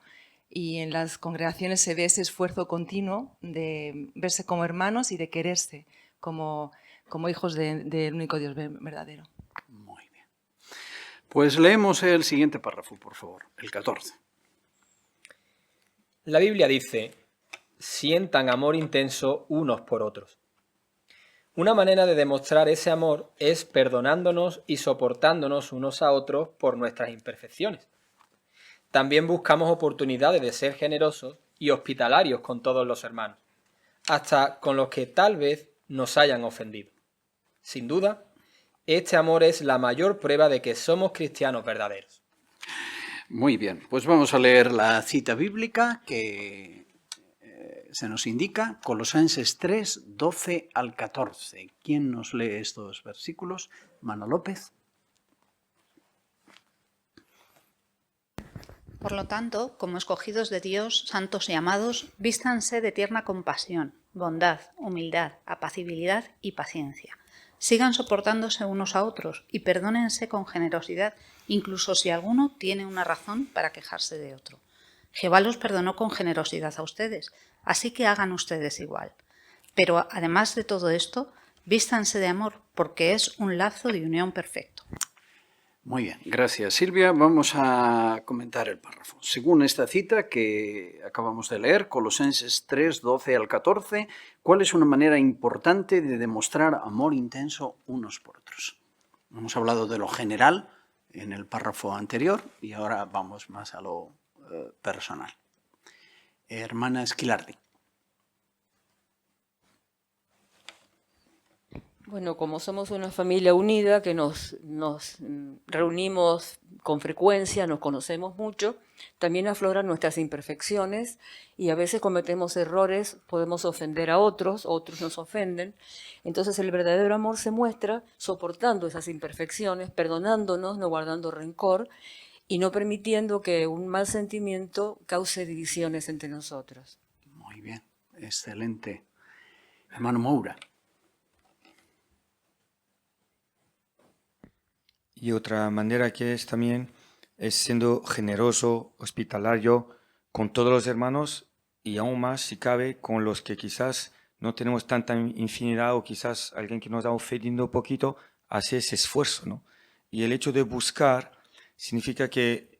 Y en las congregaciones se ve ese esfuerzo continuo de verse como hermanos y de quererse como hijos del único Dios verdadero. Muy bien. Pues leemos el siguiente párrafo, por favor, el 14. La Biblia dice: sientan amor intenso unos por otros. Una manera de demostrar ese amor es perdonándonos y soportándonos unos a otros por nuestras imperfecciones. También buscamos oportunidades de ser generosos y hospitalarios con todos los hermanos, hasta con los que tal vez nos hayan ofendido. Sin duda, este amor es la mayor prueba de que somos cristianos verdaderos. Muy bien, pues vamos a leer la cita bíblica que se nos indica, Colosenses 3, 12 al 14. ¿Quién nos lee estos versículos? Mano López. Por lo tanto, como escogidos de Dios, santos y amados, vístanse de tierna compasión, bondad, humildad, apacibilidad y paciencia. Sigan soportándose unos a otros y perdónense con generosidad, incluso si alguno tiene una razón para quejarse de otro. Jehová los perdonó con generosidad a ustedes, así que hagan ustedes igual. Pero además de todo esto, vístanse de amor, porque es un lazo de unión perfecto. Muy bien, gracias Silvia. Vamos a comentar el párrafo. Según esta cita que acabamos de leer, Colosenses 3, 12 al 14, ¿cuál es una manera importante de demostrar amor intenso unos por otros? Hemos hablado de lo general en el párrafo anterior y ahora vamos más a lo personal. Hermana Esquilardi. Bueno, como somos una familia unida que nos reunimos con frecuencia, nos conocemos mucho, también afloran nuestras imperfecciones y a veces cometemos errores, podemos ofender a otros, otros nos ofenden. Entonces el verdadero amor se muestra soportando esas imperfecciones, perdonándonos, no guardando rencor y no permitiendo que un mal sentimiento cause divisiones entre nosotros. Muy bien, excelente. Hermano Moura. Y otra manera que es también es siendo generoso, hospitalario con todos los hermanos y aún más, si cabe, con los que quizás no tenemos tanta infinidad o quizás alguien que nos ha ofendido un poquito, hace ese esfuerzo, ¿no? Y el hecho de buscar significa que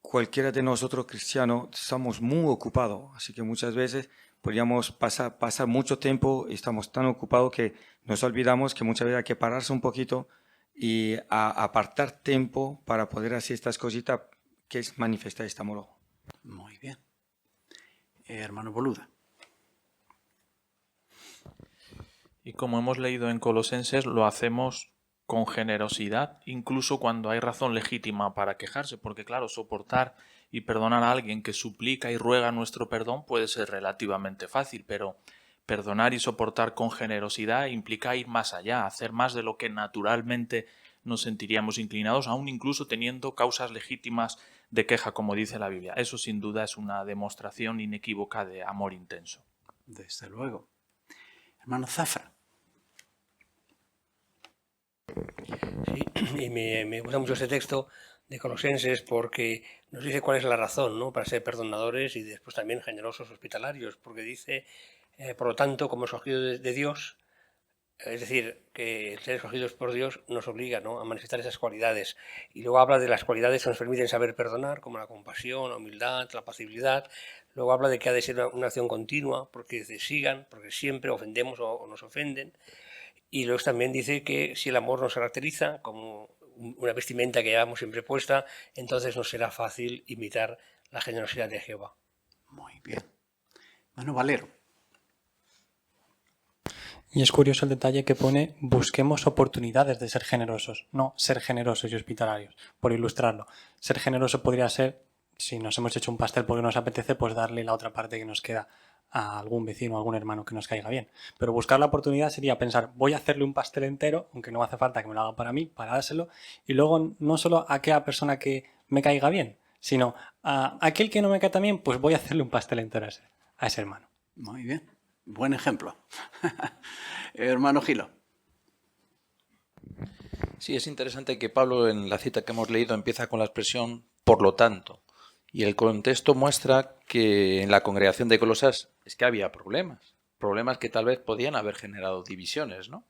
cualquiera de nosotros cristianos estamos muy ocupados, así que muchas veces podríamos pasar mucho tiempo y estamos tan ocupados que nos olvidamos que muchas veces hay que pararse un poquito y a apartar tiempo para poder hacer estas cositas que es manifestar este amor. Muy bien. Hermano Boluda. Y como hemos leído en Colosenses, lo hacemos con generosidad, incluso cuando hay razón legítima para quejarse, porque claro, soportar y perdonar a alguien que suplica y ruega nuestro perdón puede ser relativamente fácil, pero perdonar y soportar con generosidad implica ir más allá, hacer más de lo que naturalmente nos sentiríamos inclinados, aún incluso teniendo causas legítimas de queja, como dice la Biblia. Eso sin duda es una demostración inequívoca de amor intenso. Desde luego. Hermano Zafra. Sí, y me gusta mucho este texto de Colosenses porque nos dice cuál es la razón, ¿no?, para ser perdonadores y después también generosos, hospitalarios, porque dice, por lo tanto, como escogidos de Dios, es decir, que el ser escogidos por Dios nos obliga, ¿no?, a manifestar esas cualidades. Y luego habla de las cualidades que nos permiten saber perdonar, como la compasión, la humildad, la apacibilidad. Luego habla de que ha de ser una acción continua, porque dice, sigan, porque siempre ofendemos o nos ofenden. Y luego también dice que si el amor nos caracteriza como una vestimenta que llevamos siempre puesta, entonces nos será fácil imitar la generosidad de Jehová. Muy bien. Mano Valero. Y es curioso el detalle que pone, busquemos oportunidades de ser generosos, no ser generosos y hospitalarios, por ilustrarlo. Ser generoso podría ser, si nos hemos hecho un pastel porque nos apetece, pues darle la otra parte que nos queda a algún vecino o algún hermano que nos caiga bien. Pero buscar la oportunidad sería pensar, voy a hacerle un pastel entero, aunque no hace falta que me lo haga para mí, para dárselo, y luego no solo a aquella persona que me caiga bien, sino a aquel que no me cae tan bien, pues voy a hacerle un pastel entero a ese hermano. Muy bien. Buen ejemplo. Hermano Gilo. Sí, es interesante que Pablo en la cita que hemos leído empieza con la expresión por lo tanto. Y el contexto muestra que en la congregación de Colosas es que había problemas que tal vez podían haber generado divisiones, ¿no?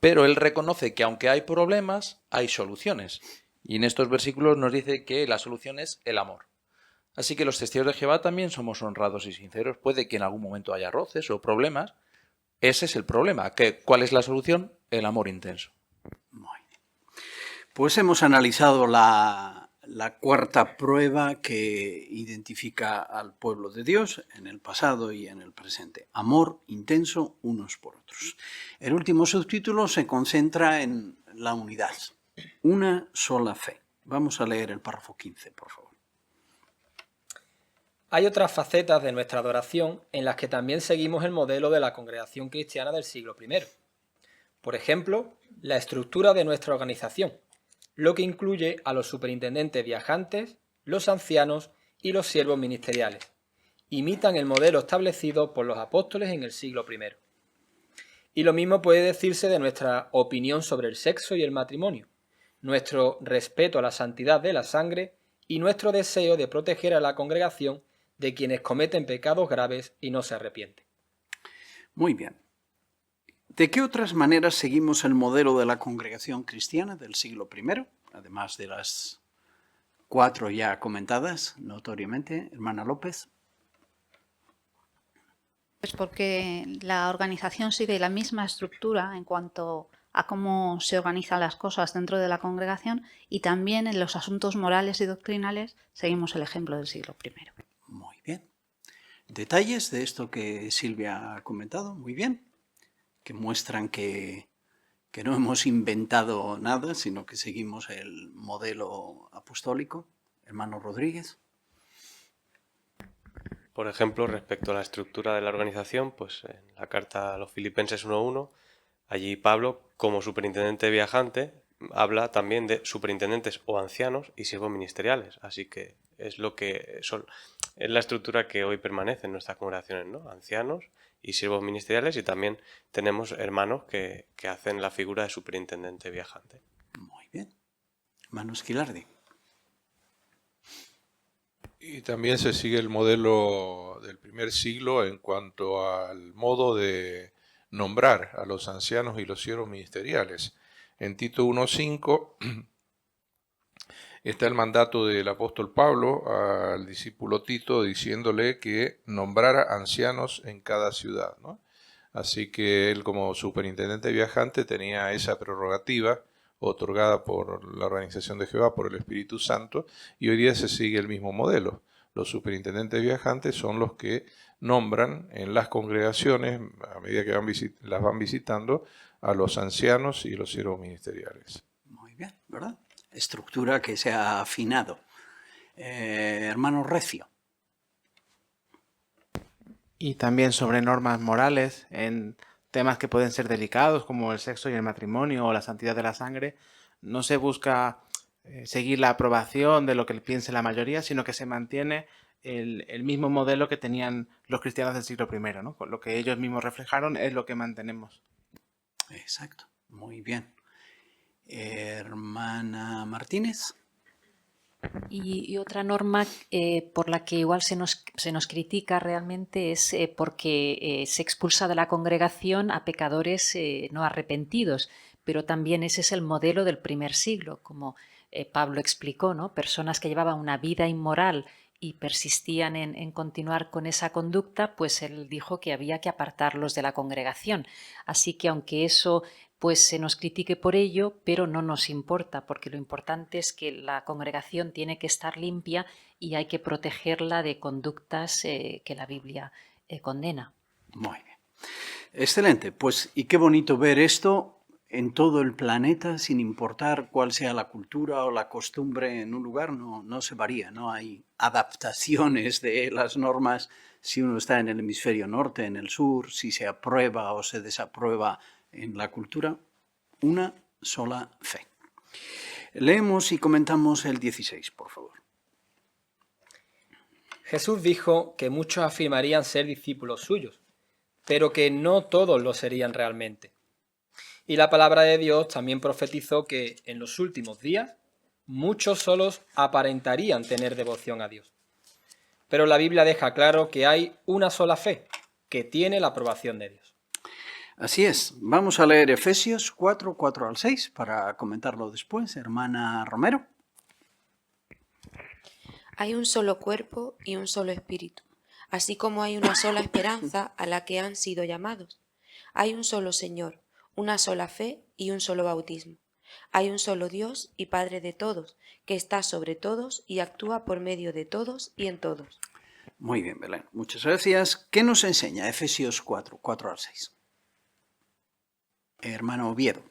Pero él reconoce que aunque hay problemas, hay soluciones. Y en estos versículos nos dice que la solución es el amor. Así que los testigos de Jehová también somos honrados y sinceros. Puede que en algún momento haya roces o problemas. Ese es el problema. ¿Cuál es la solución? El amor intenso. Muy bien. Pues hemos analizado la cuarta prueba que identifica al pueblo de Dios en el pasado y en el presente. Amor intenso unos por otros. El último subtítulo se concentra en la unidad. Una sola fe. Vamos a leer el párrafo 15, por favor. Hay otras facetas de nuestra adoración en las que también seguimos el modelo de la congregación cristiana del siglo I. Por ejemplo, la estructura de nuestra organización, lo que incluye a los superintendentes viajantes, los ancianos y los siervos ministeriales. Imitan el modelo establecido por los apóstoles en el siglo I. Y lo mismo puede decirse de nuestra opinión sobre el sexo y el matrimonio, nuestro respeto a la santidad de la sangre y nuestro deseo de proteger a la congregación de quienes cometen pecados graves y no se arrepienten. Muy bien. ¿De qué otras maneras seguimos el modelo de la congregación cristiana del siglo I, además de las 4 ya comentadas notoriamente? Hermana López. Pues porque la organización sigue la misma estructura en cuanto a cómo se organizan las cosas dentro de la congregación, y también en los asuntos morales y doctrinales seguimos el ejemplo del siglo I. Muy bien. Detalles de esto que Silvia ha comentado, muy bien, que muestran que no hemos inventado nada, sino que seguimos el modelo apostólico. Hermano Rodríguez. Por ejemplo, respecto a la estructura de la organización, pues en la carta a los Filipenses 1.1, allí Pablo, como superintendente viajante, habla también de superintendentes o ancianos y siervos ministeriales. Así que es la estructura que hoy permanece en nuestras congregaciones, ¿no? Ancianos y siervos ministeriales, y también tenemos hermanos que hacen la figura de superintendente viajante. Muy bien. Hermano Esquilardi. Y también se sigue el modelo del primer siglo en cuanto al modo de nombrar a los ancianos y los siervos ministeriales. En Tito 1.5 está el mandato del apóstol Pablo al discípulo Tito diciéndole que nombrara ancianos en cada ciudad, ¿no? Así que él, como superintendente viajante, tenía esa prerrogativa otorgada por la Organización de Jehová, por el Espíritu Santo, y hoy día se sigue el mismo modelo. Los superintendentes viajantes son los que nombran en las congregaciones, a medida que las van visitando, a los ancianos y los siervos ministeriales. Muy bien, ¿verdad? Estructura que se ha afinado. Hermano Recio. Y también sobre normas morales en temas que pueden ser delicados, como el sexo y el matrimonio o la santidad de la sangre. No se busca seguir la aprobación de lo que piense la mayoría, sino que se mantiene el mismo modelo que tenían los cristianos del siglo I, ¿no? Lo que ellos mismos reflejaron es lo que mantenemos. Exacto, muy bien. Hermana Martínez. Y otra norma por la que igual se nos critica realmente es porque se expulsa de la congregación a pecadores no arrepentidos, pero también ese es el modelo del primer siglo, como Pablo explicó, ¿no? Personas que llevaban una vida inmoral y persistían en continuar con esa conducta, pues él dijo que había que apartarlos de la congregación. Así que aunque eso pues se nos critique por ello, pero no nos importa, porque lo importante es que la congregación tiene que estar limpia y hay que protegerla de conductas que la Biblia condena. Muy bien. Excelente. Pues y qué bonito ver esto en todo el planeta, sin importar cuál sea la cultura o la costumbre en un lugar, no se varía, no hay adaptaciones de las normas si uno está en el hemisferio norte, en el sur, si se aprueba o se desaprueba en la cultura, una sola fe. Leemos y comentamos el 16, por favor. Jesús dijo que muchos afirmarían ser discípulos suyos, pero que no todos lo serían realmente. Y la palabra de Dios también profetizó que en los últimos días muchos solos aparentarían tener devoción a Dios. Pero la Biblia deja claro que hay una sola fe, que tiene la aprobación de Dios. Así es. Vamos a leer Efesios 4, 4 al 6 para comentarlo después. Hermana Romero. Hay un solo cuerpo y un solo espíritu, así como hay una sola esperanza a la que han sido llamados. Hay un solo Señor, una sola fe y un solo bautismo. Hay un solo Dios y Padre de todos, que está sobre todos y actúa por medio de todos y en todos. Muy bien, Belén. Muchas gracias. ¿Qué nos enseña Efesios 4, 4 al 6? Hermano Oviedo.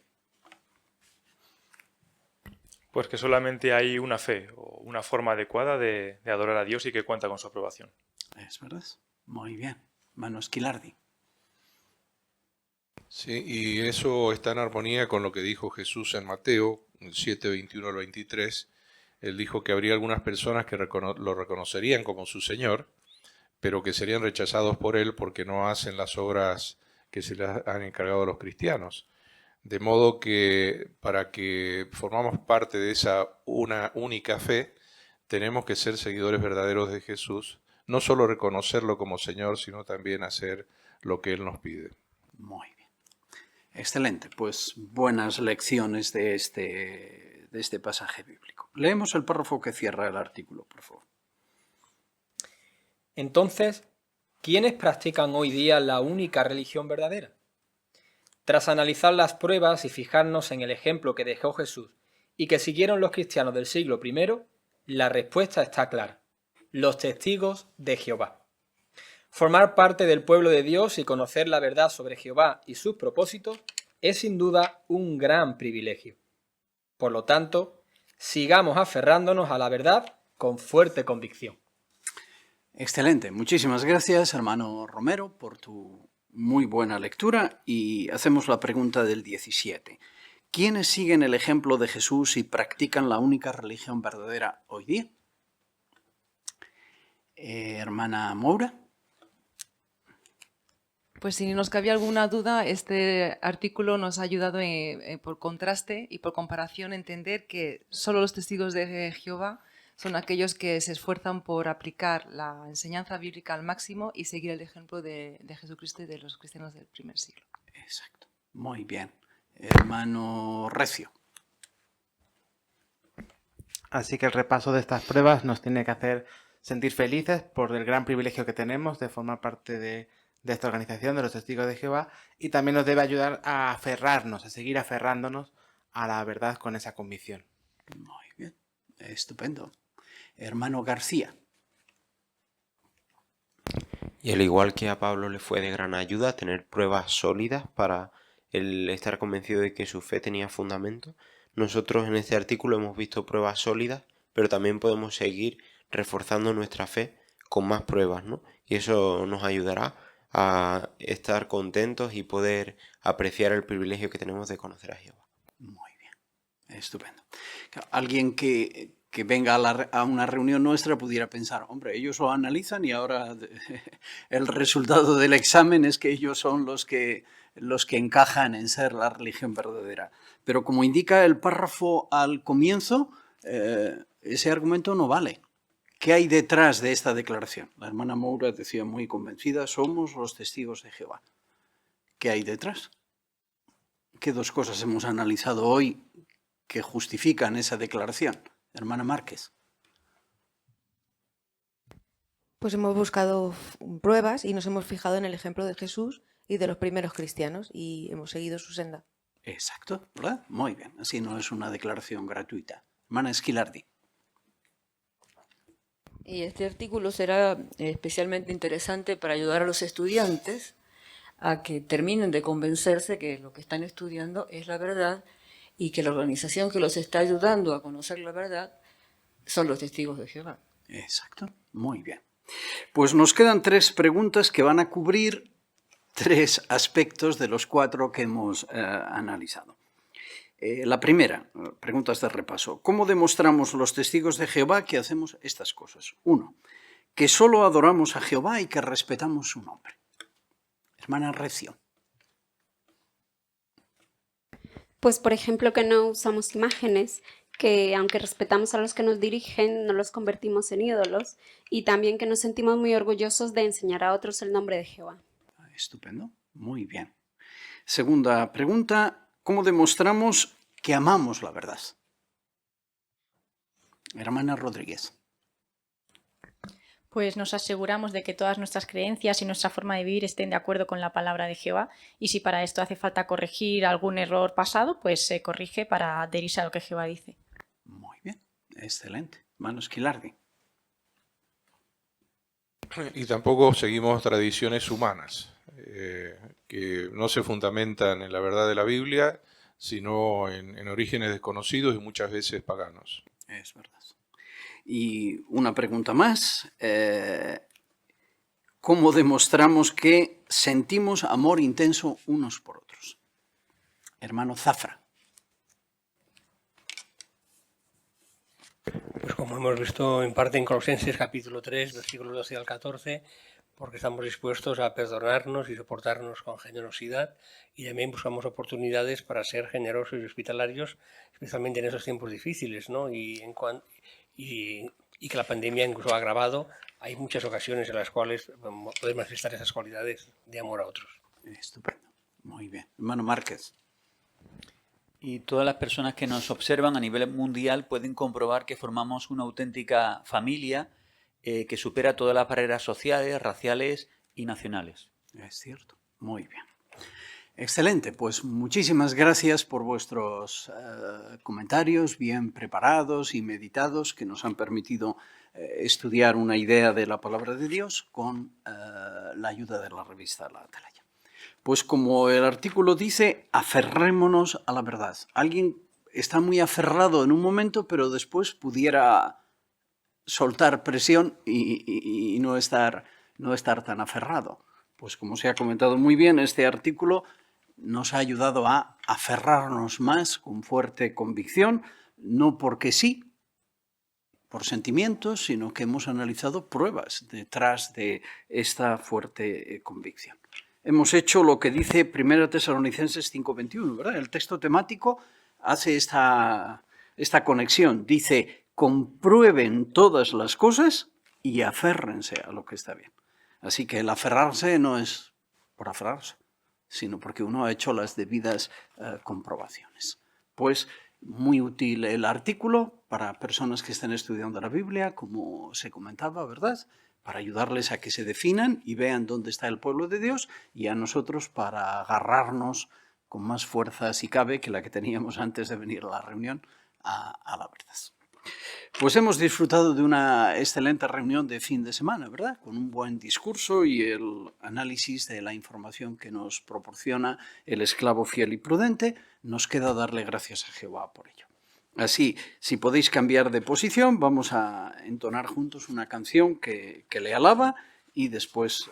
Pues que solamente hay una fe o una forma adecuada de adorar a Dios y que cuenta con su aprobación. Es verdad. Muy bien. Hermano Esquilardi. Sí, y eso está en armonía con lo que dijo Jesús en Mateo 7, 21 al 23, Él dijo que habría algunas personas que lo reconocerían como su Señor, pero que serían rechazados por Él porque no hacen las obras que se les han encargado a los cristianos. De modo que para que formamos parte de esa una única fe, tenemos que ser seguidores verdaderos de Jesús, no solo reconocerlo como Señor, sino también hacer lo que Él nos pide. Muy bien. Excelente, pues buenas lecciones de este pasaje bíblico. Leemos el párrafo que cierra el artículo, por favor. Entonces, ¿quiénes practican hoy día la única religión verdadera? Tras analizar las pruebas y fijarnos en el ejemplo que dejó Jesús y que siguieron los cristianos del siglo I, la respuesta está clara: los testigos de Jehová. Formar parte del pueblo de Dios y conocer la verdad sobre Jehová y sus propósitos es sin duda un gran privilegio. Por lo tanto, sigamos aferrándonos a la verdad con fuerte convicción. Excelente, muchísimas gracias, hermano Romero, por tu muy buena lectura, y hacemos la pregunta del 17. ¿Quiénes siguen el ejemplo de Jesús y practican la única religión verdadera hoy día? Hermana Moura. Pues si nos cabía alguna duda, este artículo nos ha ayudado por contraste y por comparación a entender que solo los testigos de Jehová son aquellos que se esfuerzan por aplicar la enseñanza bíblica al máximo y seguir el ejemplo de Jesucristo y de los cristianos del primer siglo. Exacto. Muy bien. Hermano Recio. Así que el repaso de estas pruebas nos tiene que hacer sentir felices por el gran privilegio que tenemos de formar parte de esta organización de los Testigos de Jehová, y también nos debe ayudar a aferrarnos, a seguir aferrándonos a la verdad con esa convicción. Muy bien. Estupendo. Hermano García. Y al igual que a Pablo le fue de gran ayuda tener pruebas sólidas para el estar convencido de que su fe tenía fundamento, nosotros en este artículo hemos visto pruebas sólidas, pero también podemos seguir reforzando nuestra fe con más pruebas, ¿no? Y eso nos ayudará a estar contentos y poder apreciar el privilegio que tenemos de conocer a Jehová. Muy bien. Estupendo. Alguien que venga a una reunión nuestra pudiera pensar, hombre, ellos lo analizan y ahora el resultado del examen es que ellos son los que encajan en ser la religión verdadera. Pero como indica el párrafo al comienzo, ese argumento no vale. ¿Qué hay detrás de esta declaración? La hermana Moura decía muy convencida, somos los testigos de Jehová. ¿Qué hay detrás? ¿Qué dos cosas hemos analizado hoy que justifican esa declaración? Hermana Márquez. Pues hemos buscado pruebas y nos hemos fijado en el ejemplo de Jesús y de los primeros cristianos y hemos seguido su senda. Exacto, ¿verdad? Muy bien, así no es una declaración gratuita. Hermana Esquilardi. Y este artículo será especialmente interesante para ayudar a los estudiantes a que terminen de convencerse que lo que están estudiando es la verdad y que la organización que los está ayudando a conocer la verdad son los testigos de Jehová. Exacto, muy bien. Pues nos quedan 3 preguntas que van a cubrir 3 aspectos de los 4 que hemos analizado. La primera, preguntas de repaso. ¿Cómo demostramos los testigos de Jehová que hacemos estas cosas? 1. Que solo adoramos a Jehová y que respetamos su nombre. Hermana Recio. Pues, por ejemplo, que no usamos imágenes, que aunque respetamos a los que nos dirigen, no los convertimos en ídolos, y también que nos sentimos muy orgullosos de enseñar a otros el nombre de Jehová. Estupendo, muy bien. Segunda pregunta. ¿Cómo demostramos que amamos la verdad? Hermana Rodríguez. Pues nos aseguramos de que todas nuestras creencias y nuestra forma de vivir estén de acuerdo con la palabra de Jehová, y si para esto hace falta corregir algún error pasado, pues se corrige para adherirse a lo que Jehová dice. Muy bien, excelente. Hermano Esquilardi. Y tampoco seguimos tradiciones humanas, que no se fundamentan en la verdad de la Biblia, sino en orígenes desconocidos y muchas veces paganos. Es verdad. Y una pregunta más. ¿Cómo demostramos que sentimos amor intenso unos por otros? Hermano Zafra. como hemos visto en parte en Colosenses capítulo 3, versículos 12 al 14, porque estamos dispuestos a perdonarnos y soportarnos con generosidad, y también buscamos oportunidades para ser generosos y hospitalarios, especialmente en esos tiempos difíciles, ¿no? Y que la pandemia incluso ha agravado. Hay muchas ocasiones en las cuales podemos manifestar esas cualidades de amor a otros. Estupendo, muy bien. Hermano Márquez. Y todas las personas que nos observan a nivel mundial pueden comprobar que formamos una auténtica familia que supera todas las barreras sociales, raciales y nacionales. Es cierto, muy bien. Excelente, pues muchísimas gracias por vuestros comentarios bien preparados y meditados que nos han permitido estudiar una idea de la palabra de Dios con la ayuda de la revista La Atalaya. Pues como el artículo dice, aferrémonos a la verdad. Alguien está muy aferrado en un momento, pero después pudiera soltar presión y no estar tan aferrado. Pues como se ha comentado muy bien, este artículo nos ha ayudado a aferrarnos más con fuerte convicción, no porque sí, por sentimientos, sino que hemos analizado pruebas detrás de esta fuerte convicción. Hemos hecho lo que dice 1 Tesalonicenses 5:21, ¿verdad? El texto temático hace esta conexión. Dice, comprueben todas las cosas y aférrense a lo que está bien. Así que el aferrarse no es por aferrarse, sino porque uno ha hecho las debidas comprobaciones. Pues muy útil el artículo para personas que estén estudiando la Biblia, como se comentaba, ¿verdad?, para ayudarles a que se definan y vean dónde está el pueblo de Dios, y a nosotros para agarrarnos con más fuerza, si cabe, que la que teníamos antes de venir a la reunión, a la verdad. Pues hemos disfrutado de una excelente reunión de fin de semana, ¿verdad?, con un buen discurso y el análisis de la información que nos proporciona el esclavo fiel y prudente. Nos queda darle gracias a Jehová por ello. Así, si podéis cambiar de posición, vamos a entonar juntos una canción que le alaba y después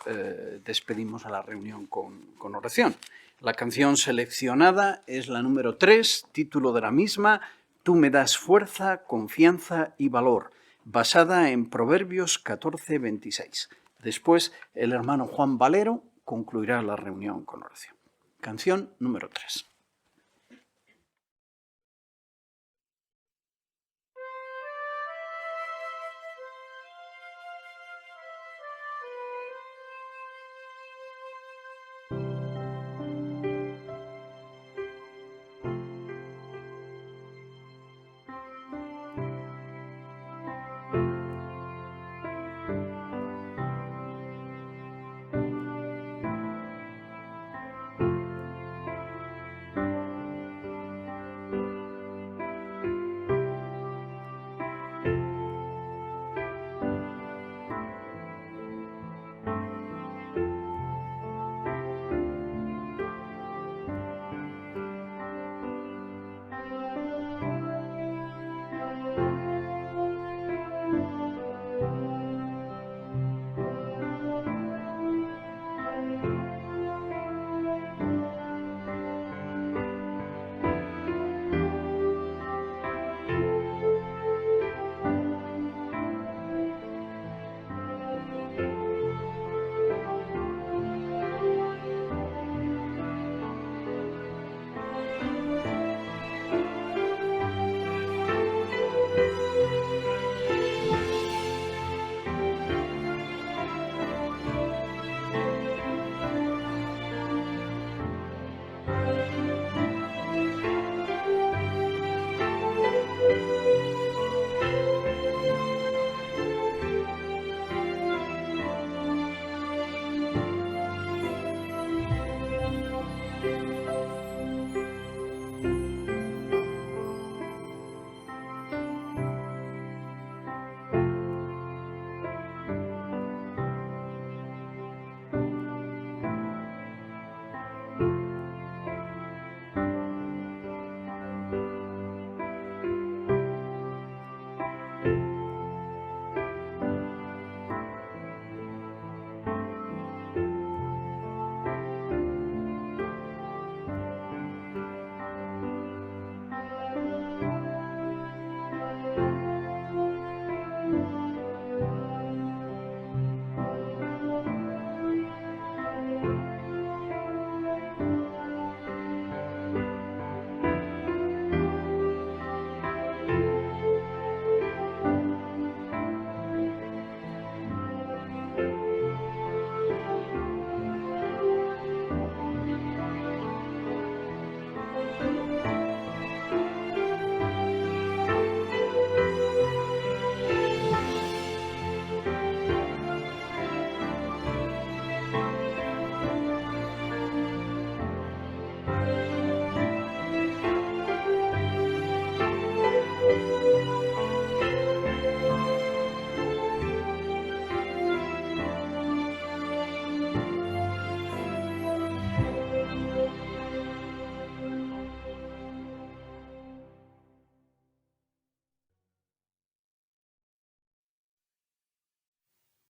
despedimos a la reunión con oración. La canción seleccionada es la número 3, título de la misma, Tú me das fuerza, confianza y valor, basada en Proverbios 14:26. Después, el hermano Juan Valero concluirá la reunión con oración. Canción número 3.